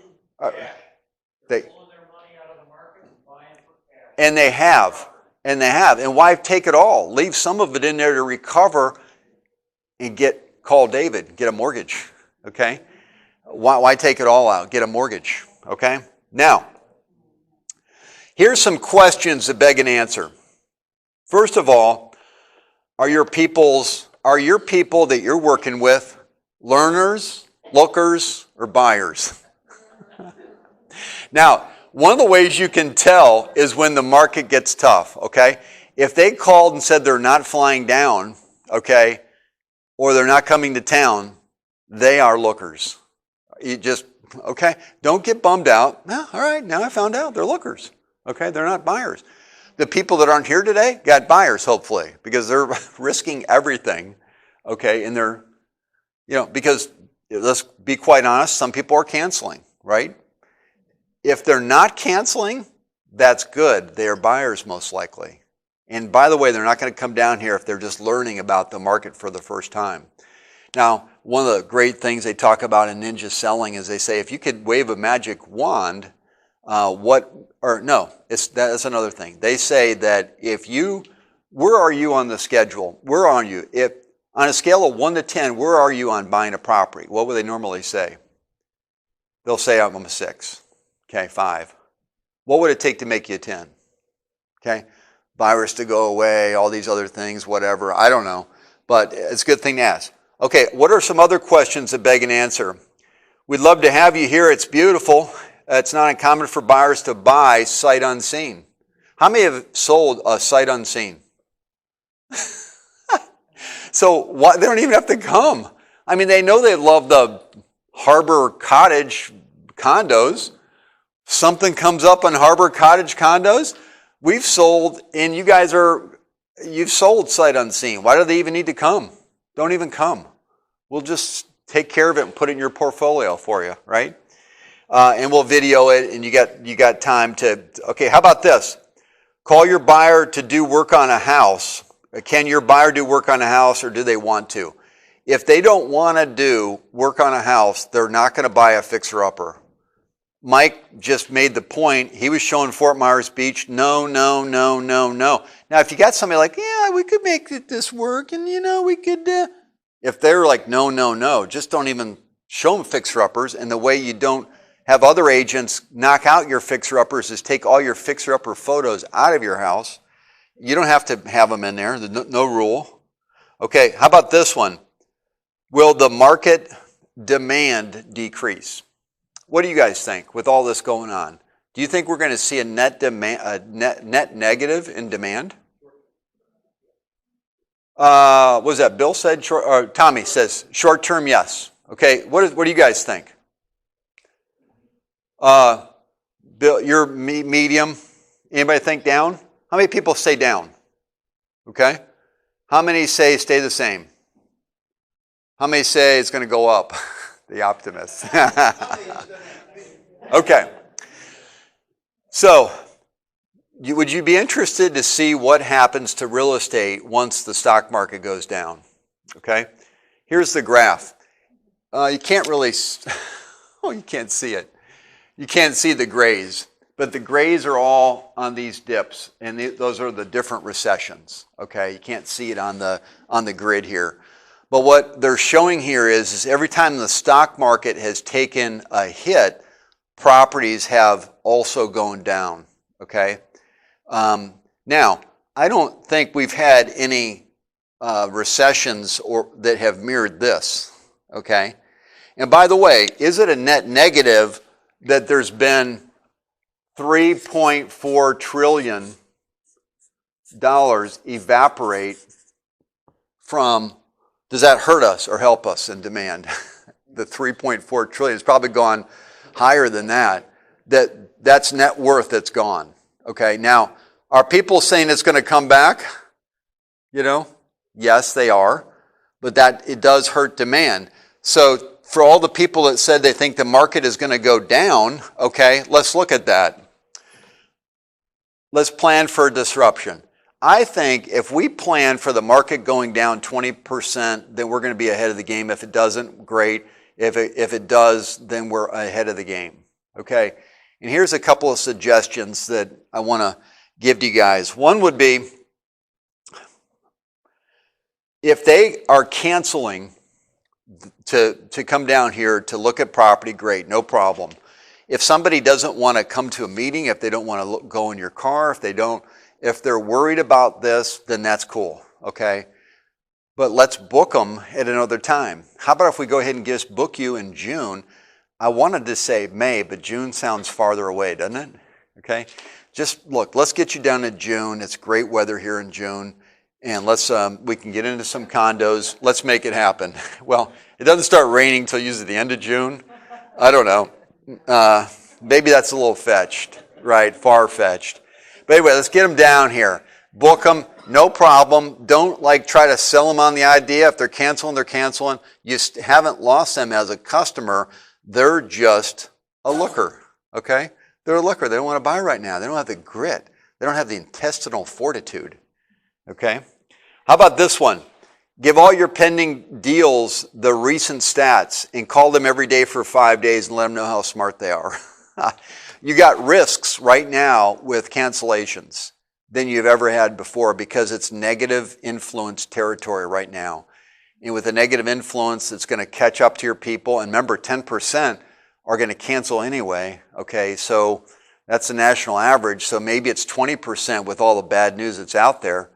And they have. And why take it all? Leave some of it in there to recover and call David, get a mortgage, okay? Why take it all out? Get a mortgage, okay? Now, here's some questions that beg an answer. First of all, are your people that you're working with learners, lookers, or buyers? Now, one of the ways you can tell is when the market gets tough, okay? If they called and said they're not flying down, okay, or they're not coming to town, they are lookers. Okay, don't get bummed out. No, all right, now I found out they're lookers, okay? They're not buyers. The people that aren't here today got buyers, hopefully, because they're risking everything, okay? And they're, because let's be quite honest, some people are canceling, right? If they're not canceling, that's good. They are buyers most likely. And by the way, they're not going to come down here if they're just learning about the market for the first time. Now, one of the great things they talk about in ninja selling is they say, if you could wave a magic wand, that's another thing. They say that where are you on the schedule? Where are you? If on a scale of 1 to 10, where are you on buying a property? What would they normally say? They'll say, I'm a 6. Okay, 5. What would it take to make you a 10? Okay, virus to go away, all these other things, whatever, I don't know. but it's a good thing to ask. Okay, what are some other questions that beg an answer? We'd love to have you here. It's beautiful. It's not uncommon for buyers to buy sight unseen. How many have sold a sight unseen? So they don't even have to come. I mean, they know they love the Harbor Cottage condos. Something comes up on Harbor Cottage condos. We've sold, and you've sold sight unseen. Why do they even need to come? Don't even come. We'll just take care of it and put it in your portfolio for you, right? And we'll video it, and you got time to, okay, how about this? Call your buyer to do work on a house. Can your buyer do work on a house, or do they want to? If they don't want to do work on a house, they're not going to buy a fixer-upper. Mike just made the point. He was showing Fort Myers Beach. No. Now, if you got somebody like, yeah, we could make this work, and we could. If they're like, no, just don't even show them fixer-uppers. And the way you don't have other agents knock out your fixer-uppers is take all your fixer-upper photos out of your house. You don't have to have them in there. There's no rule. Okay, how about this one? Will the market demand decrease? What do you guys think with all this going on? Do you think we're going to see a net negative in demand? What was that? Bill said short, or Tommy says short term, yes. Okay, what do you guys think? Bill, you're medium. Anybody think down? How many people say down? Okay. How many say stay the same? How many say it's going to go up? The optimists. Okay. So, would you be interested to see what happens to real estate once the stock market goes down? Okay. Here's the graph. You can't really, you can't see it. You can't see the grays, but the grays are all on these dips, and those are the different recessions. Okay. You can't see it on the grid here. But what they're showing here is every time the stock market has taken a hit, properties have also gone down, okay? Now, I don't think we've had any recessions that have mirrored this, okay? And by the way, is it a net negative that there's been $3.4 trillion evaporate from, does that hurt us or help us in demand? The 3.4 trillion has probably gone higher than that. That's net worth that's gone. Okay, now, are people saying it's going to come back? Yes, they are. But that it does hurt demand. So for all the people that said they think the market is going to go down, okay, let's look at that. Let's plan for a disruption. I think if we plan for the market going down 20%, then we're going to be ahead of the game. If it doesn't, great. If it does, then we're ahead of the game. Okay? And here's a couple of suggestions that I want to give to you guys. One would be, if they are canceling to come down here to look at property, great, no problem. If somebody doesn't want to come to a meeting, if they don't want to go in your car, if they're worried about this, then that's cool, okay? But let's book them at another time. How about if we go ahead and just book you in June? I wanted to say May, but June sounds farther away, doesn't it? Okay? Just look, let's get you down to June. It's great weather here in June. And we can get into some condos. Let's make it happen. Well, it doesn't start raining until usually the end of June. I don't know. Maybe that's a little fetched, right? Far-fetched. But anyway, let's get them down here. Book them, no problem. Don't try to sell them on the idea. If they're canceling, they're canceling. You haven't lost them as a customer. They're just a looker, okay? They're a looker. They don't want to buy right now. They don't have the grit. They don't have the intestinal fortitude, okay? How about this one? Give all your pending deals the recent stats and call them every day for 5 days and let them know how smart they are. You got risks right now with cancellations than you've ever had before because it's negative influence territory right now. And with a negative influence, it's going to catch up to your people. And remember, 10% are going to cancel anyway. Okay, so that's the national average. So maybe it's 20% with all the bad news that's out there.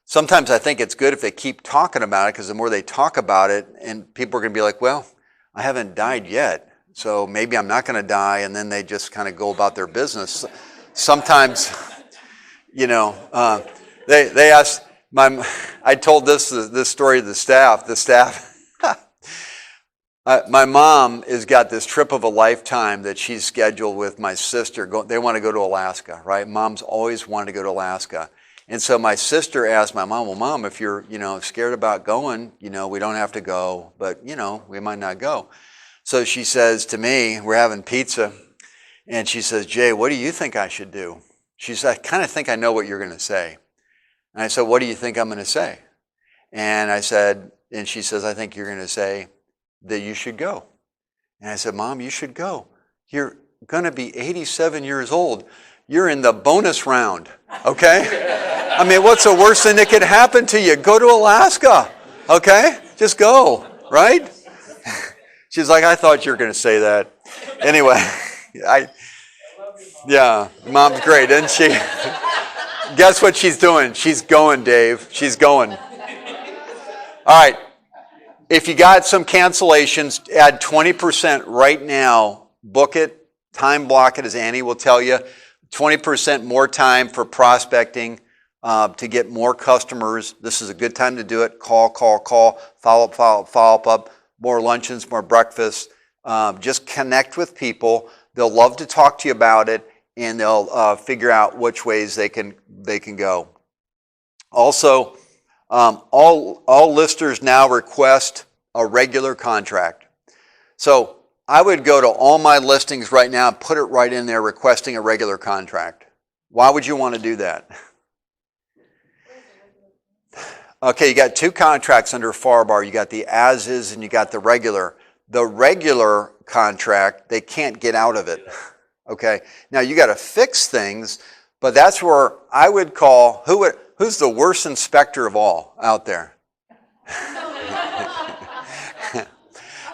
sometimes I think it's good if they keep talking about it, because the more they talk about it, and people are going to be like, well, I haven't died yet, so maybe I'm not going to die, and then they just kind of go about their business. Sometimes, you know, they asked, I told this story to the staff. My mom has got this trip of a lifetime that she's scheduled with my sister. They want to go to Alaska, right? Mom's always wanted to go to Alaska. And so my sister asked my mom, well, Mom, if you're, scared about going, we don't have to go, but, we might not go. So she says to me, we're having pizza, and she says, Jay, what do you think I should do? She said, I kind of think I know what you're going to say. And I said, what do you think I'm going to say? And she says, I think you're going to say that you should go. And I said, Mom, you should go. You're going to be 87 years old. You're in the bonus round, okay? I mean, what's the worst thing that could happen to you? Go to Alaska, okay? Just go, right? She's like, I thought you were going to say that. Anyway, yeah, Mom's great, isn't she? Guess what she's doing? She's going, Dave. She's going. All right. If you got some cancellations, add 20% right now. Book it. Time block it, as Annie will tell you. 20% more time for prospecting to get more customers. This is a good time to do it. Call. Follow up. More luncheons, more breakfasts. Just connect with people. They'll love to talk to you about it, and they'll figure out which ways they can go. Also, all listers now request a regular contract. So I would go to all my listings right now and put it right in there requesting a regular contract. Why would you want to do that? Okay, you got two contracts under FAR/BAR. You got the as is and you got the regular. The regular contract, they can't get out of it. Okay, now you got to fix things, but that's where I would call, who's the worst inspector of all out there?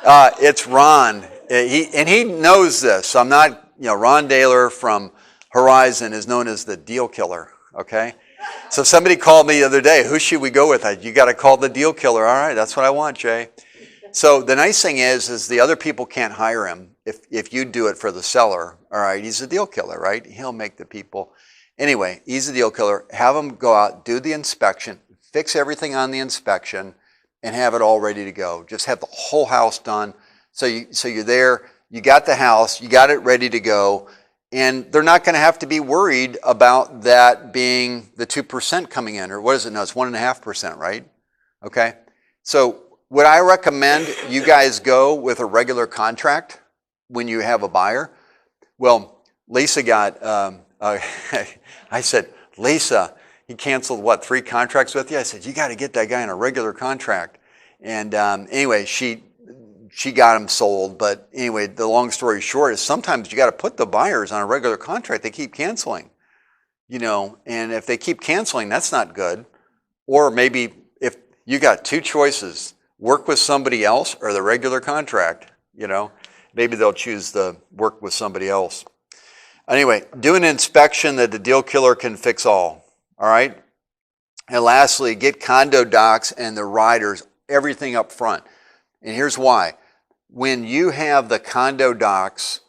It's Ron. He knows this. I'm not, Ron Daler from Horizon is known as the deal killer, okay? So somebody called me the other day, who should we go with? You got to call the deal killer. All right, that's what I want, Jay. So the nice thing is the other people can't hire him if you do it for the seller. All right, he's a deal killer, right? He'll make the people. Anyway, he's a deal killer. Have him go out, do the inspection, fix everything on the inspection, and have it all ready to go. Just have the whole house done. So you're there, you got the house, you got it ready to go, and they're not going to have to be worried about that being the 2% coming in, or what is it now? It's 1.5%, right? Okay. So would I recommend you guys go with a regular contract when you have a buyer? Well, Lisa got, I said, Lisa, he canceled, 3 contracts with you? I said, you got to get that guy on a regular contract. And anyway, she got him sold. But anyway, the long story short is sometimes you got to put the buyers on a regular contract. They keep canceling, and if they keep canceling, that's not good. Or maybe if you got 2 choices, work with somebody else or the regular contract, maybe they'll choose the work with somebody else. Anyway, do an inspection that the deal killer can fix all right? And lastly, get condo docs and the riders, everything up front. And here's why. When you have the condo docs,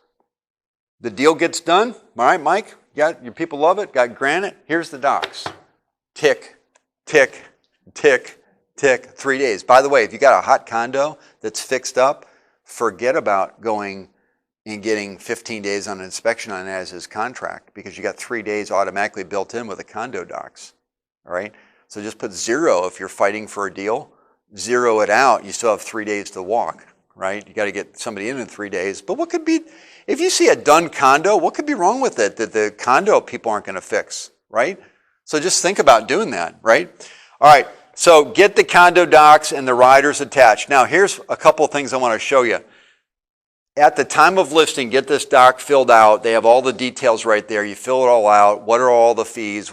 the deal gets done. All right, Mike, your people love it, got granite. Here's the docs. Tick, tick, tick, tick, 3 days. By the way, if you got a hot condo that's fixed up, forget about going and getting 15 days on an inspection on it as his contract, because you got 3 days automatically built in with the condo docs. All right, so just put 0 if you're fighting for a deal. 0 it out, you still have 3 days to walk, right? You got to get somebody in 3 days. But what could be, if you see a done condo, what could be wrong with it that the condo people aren't going to fix, right? So just think about doing that, right? All right, so get the condo docs and the riders attached. Now here's a couple of things I want to show you. At the time of listing, get this doc filled out. They have all the details right there. You fill it all out. What are all the fees?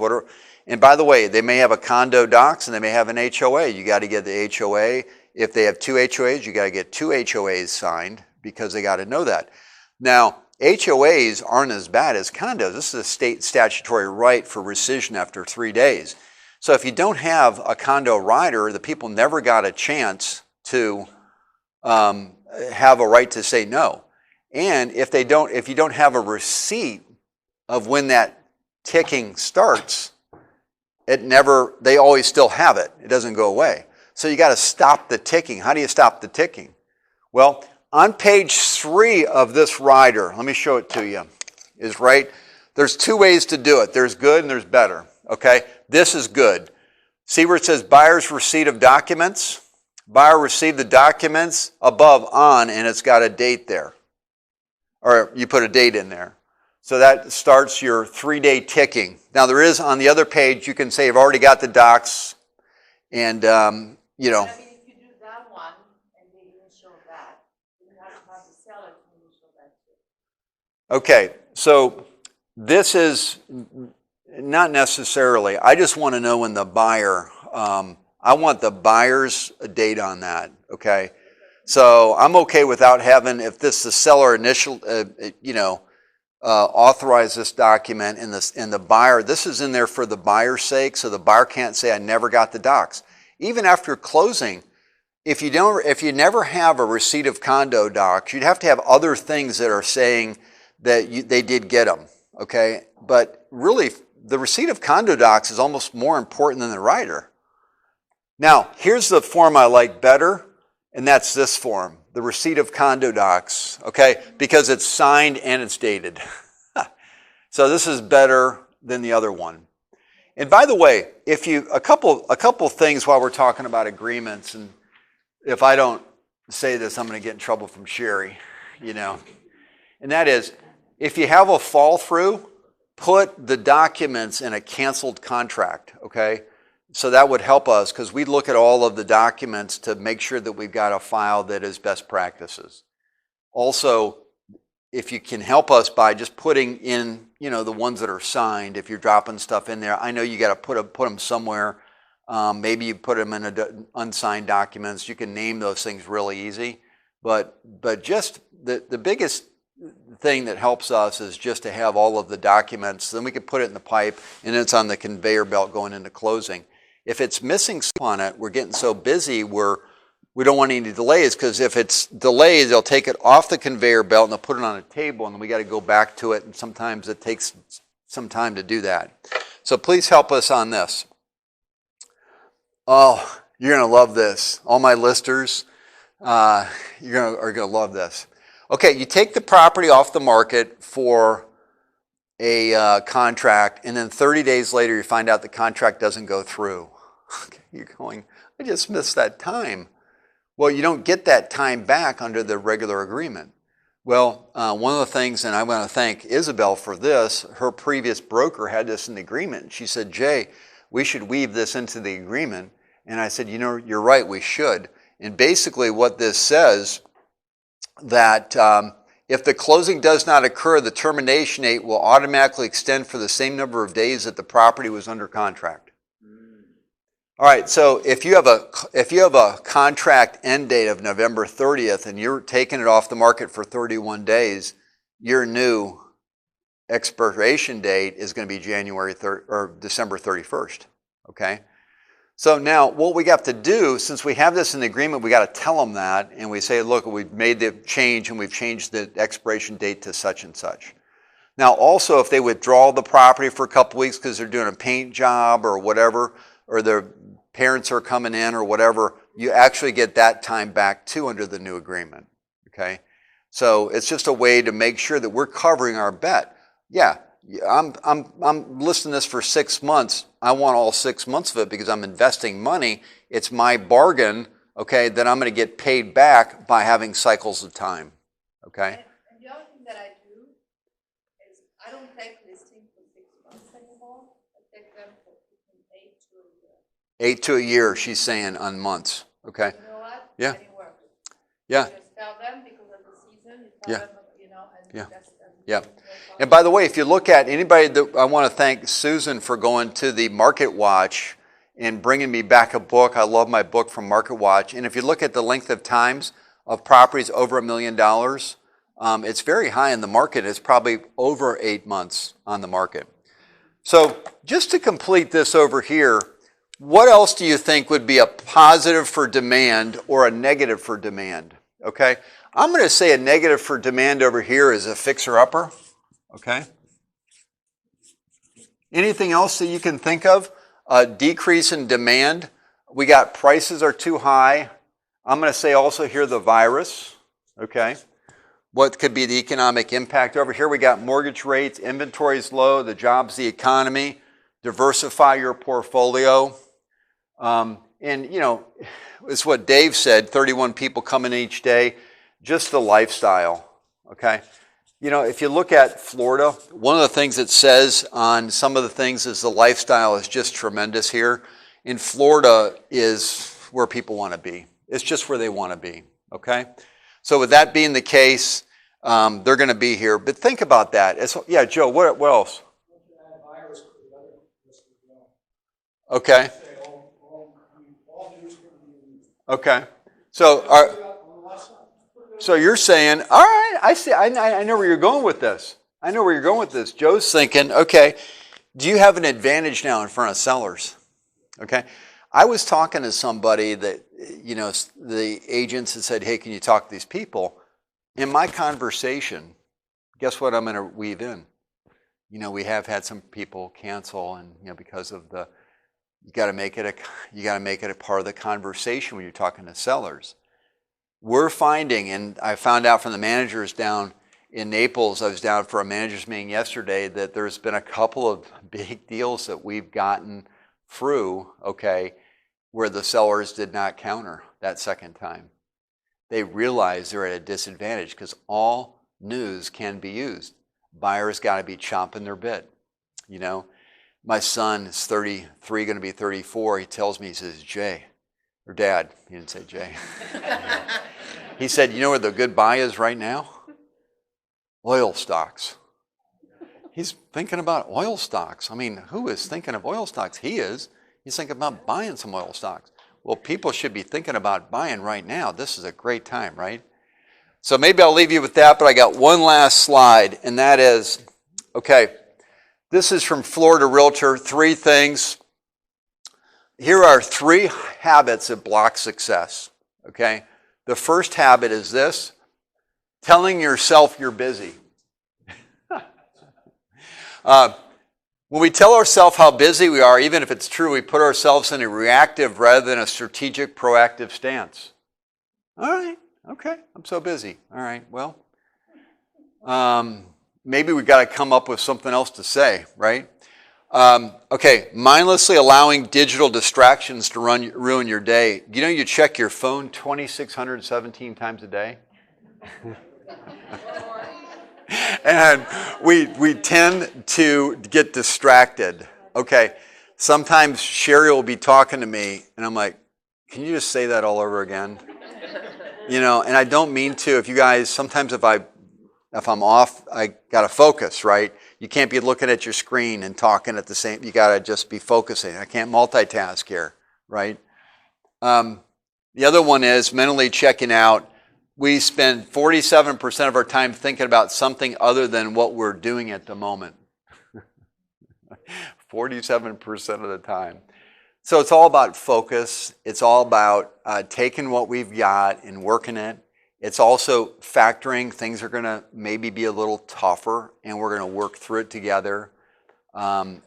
And by the way, they may have a condo docs and they may have an HOA. You got to get the HOA. If they have 2 HOAs, you got to get 2 HOAs signed, because they got to know that. Now, HOAs aren't as bad as condos. This is a state statutory right for rescission after 3 days. So if you don't have a condo rider, the people never got a chance to have a right to say no. And if you don't have a receipt of when that ticking starts, they always still have it. It doesn't go away. So you got to stop the ticking. How do you stop the ticking? Well, on page 3 of this rider, let me show it to you, is right. There's 2 ways to do it. There's good and there's better. Okay, this is good. See where it says buyer's receipt of documents? Buyer received the documents above on, and it's got a date there. Or you put a date in there. So that starts your 3-day ticking. Now there is, on the other page, you can say you've already got the docs, and, you know. But I mean, if you do that one, and they didn't show that, you have to have the seller to show that too. Okay, so this is not necessarily. I just want to know when the buyer, I want the buyer's date on that, okay? So I'm okay without having, if the seller authorize this document and the buyer, this is in there for the buyer's sake, so the buyer can't say I never got the docs. Even after closing, if you never have a receipt of condo docs, you'd have to have other things that are saying that they did get them, okay? But really, the receipt of condo docs is almost more important than the rider. Now, here's the form I like better, and that's this form, the receipt of condo docs, okay? Because it's signed and it's dated. So this is better than the other one. And by the way, a couple things while we're talking about agreements, and if I don't say this, I'm going to get in trouble from Sherry, you know. And that is, if you have a fall through, put the documents in a canceled contract, okay? So that would help us because we look at all of the documents to make sure that we've got a file that is best practices. Also, if you can help us by just putting in, you know, the ones that are signed, if you're dropping stuff in there, I know you got to put them somewhere. Maybe you put them in unsigned documents. You can name those things really easy. But just the biggest thing that helps us is just to have all of the documents. Then we can put it in the pipe, and it's on the conveyor belt going into closing. If it's missing stuff on it, we're getting so busy we don't want any delays, because if it's delayed, they'll take it off the conveyor belt and they'll put it on a table, and then we got to go back to it, and sometimes it takes some time to do that. So please help us on this. Oh, you're going to love this. All my listers, are going to love this. Okay, you take the property off the market for a contract, and then 30 days later you find out the contract doesn't go through. Okay, you're going, I just missed that time. Well, you don't get that time back under the regular agreement. Well, one of the things, and I want to thank Isabel for this, her previous broker had this in the agreement. She said, Jay, we should weave this into the agreement. And I said, you know, you're right, we should. And basically what this says, that if the closing does not occur, the termination date will automatically extend for the same number of days that the property was under contract. All right, so if you have a contract end date of November 30th and you're taking it off the market for 31 days, your new expiration date is going to be December 31st. Okay. So now what we got to do, since we have this in the agreement, we got to tell them that, and we say, look, we've made the change and we've changed the expiration date to such and such. Now also, if they withdraw the property for a couple weeks because they're doing a paint job or whatever, or their parents are coming in or whatever, you actually get that time back too under the new agreement. Okay? So it's just a way to make sure that we're covering our bet. Yeah. I'm listing this for 6 months. I want all 6 months of it because I'm investing money. It's my bargain, okay, that I'm going to get paid back by having cycles of time, okay? And the other thing that I do is I don't take listings for 6 months anymore. I take them for 8 to a year. 8 to a year, she's saying, on months, okay? You know what? Yeah. And it works. Yeah. You just tell them because of the season. You tell Yeah. them, you know, and Yeah. that's Yeah. And by the way, if you look at anybody, I want to thank Susan for going to the Market Watch and bringing me back a book. I love my book from Market Watch. And if you look at the length of times of properties over $1 million, it's very high in the market. It's probably over 8 months on the market. So just to complete this over here, what else do you think would be a positive for demand or a negative for demand? Okay, I'm going to say a negative for demand over here is a fixer-upper. Okay. Anything else that you can think of? A decrease in demand. We got prices are too high. I'm going to say also here the virus. Okay. What could be the economic impact? Over here we got mortgage rates, inventories low, the jobs, the economy. Diversify your portfolio. And, you know, it's what Dave said, 31 people coming each day. Just the lifestyle, okay? You know, if you look at Florida, one of the things it says on some of the things is the lifestyle is just tremendous here. In Florida is where people want to be. It's just where they want to be, okay? So with that being the case, they're going to be here. But think about that. Yeah, Joe, what else? Okay. Okay. So you're saying, all right, I see. I know where you're going with this. I know where you're going with this. Joe's thinking, okay, do you have an advantage now in front of sellers? Okay. I was talking to somebody that, you know, the agents had said, hey, can you talk to these people? In my conversation, guess what I'm going to weave in? You know, we have had some people cancel, and, you know, because of the, you got to make it a part of the conversation when you're talking to sellers. We're finding, and I found out from the managers down in Naples, I was down for a managers meeting yesterday, that there's been a couple of big deals that we've gotten through, okay, where the sellers did not counter that second time. They realize they're at a disadvantage because all news can be used. Buyers got to be chomping their bit, you know. My son is 33, going to be 34. He tells me, he says, Jay, or Dad, he didn't say Jay. He said, you know where the good buy is right now? Oil stocks. He's thinking about oil stocks. I mean, who is thinking of oil stocks? He is. He's thinking about buying some oil stocks. Well, people should be thinking about buying right now. This is a great time, right? So maybe I'll leave you with that, but I got one last slide, and that is, okay, this is from Florida Realtor, 3 things. Here are 3 habits that block success, okay? The first habit is this, telling yourself you're busy. When we tell ourselves how busy we are, even if it's true, we put ourselves in a reactive rather than a strategic, proactive stance. All right, okay, I'm so busy. All right, well, maybe we got to come up with something else to say, right? Okay, mindlessly allowing digital distractions to ruin your day. You know you check your phone 2,617 times a day? And we tend to get distracted. Okay, sometimes Sherry will be talking to me, and I'm like, can you just say that all over again? You know, and I don't mean to. If you guys, sometimes if I'm off, I got to focus, right? You can't be looking at your screen and talking at the same, you got to just be focusing. I can't multitask here, right? The other one is mentally checking out. We spend 47% of our time thinking about something other than what we're doing at the moment. 47% of the time. So it's all about focus. It's all about taking what we've got and working it. It's also factoring things are going to maybe be a little tougher, and we're going to work through it together. And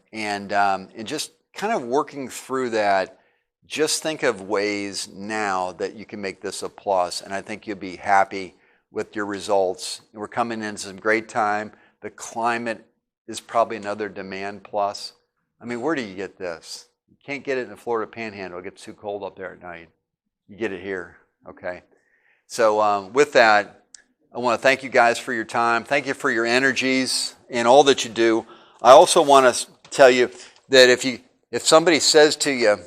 just kind of working through that. Just think of ways now that you can make this a plus, and I think you'll be happy with your results. We're coming in some great time. The climate is probably another demand plus. I mean, where do you get this? You can't get it in the Florida Panhandle. It gets too cold up there at night. You get it here, okay? So with that, I want to thank you guys for your time. Thank you for your energies and all that you do. I also want to tell you that if somebody says to you,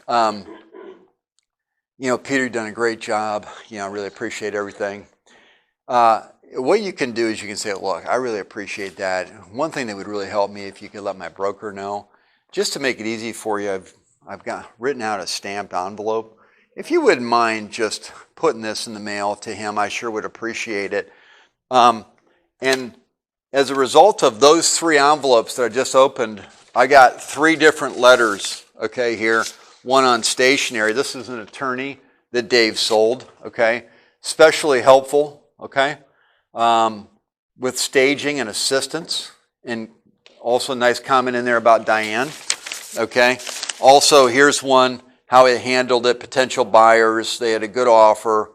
you know, Peter, you've done a great job. You know, I really appreciate everything. What you can do is you can say, look, I really appreciate that. One thing that would really help me if you could let my broker know, just to make it easy for you, I've got written out a stamped envelope. If you wouldn't mind just putting this in the mail to him, I sure would appreciate it. And as a result of those 3 envelopes that I just opened, I got 3 different letters, okay, here. one on stationery. This is an attorney that Dave sold, okay? Especially helpful, okay? With staging and assistance. And also a nice comment in there about Diane, okay? Also, here's one, how it handled it, potential buyers. They had a good offer.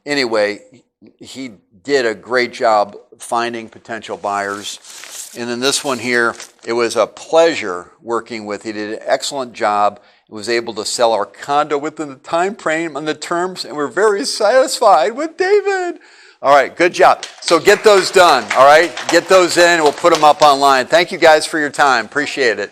Anyway, he did a great job finding potential buyers. And then this one here, it was a pleasure working with. He did an excellent job. He was able to sell our condo within the time frame and the terms, and we're very satisfied with David. All right, good job. So get those done, all right? Get those in, we'll put them up online. Thank you guys for your time. Appreciate it.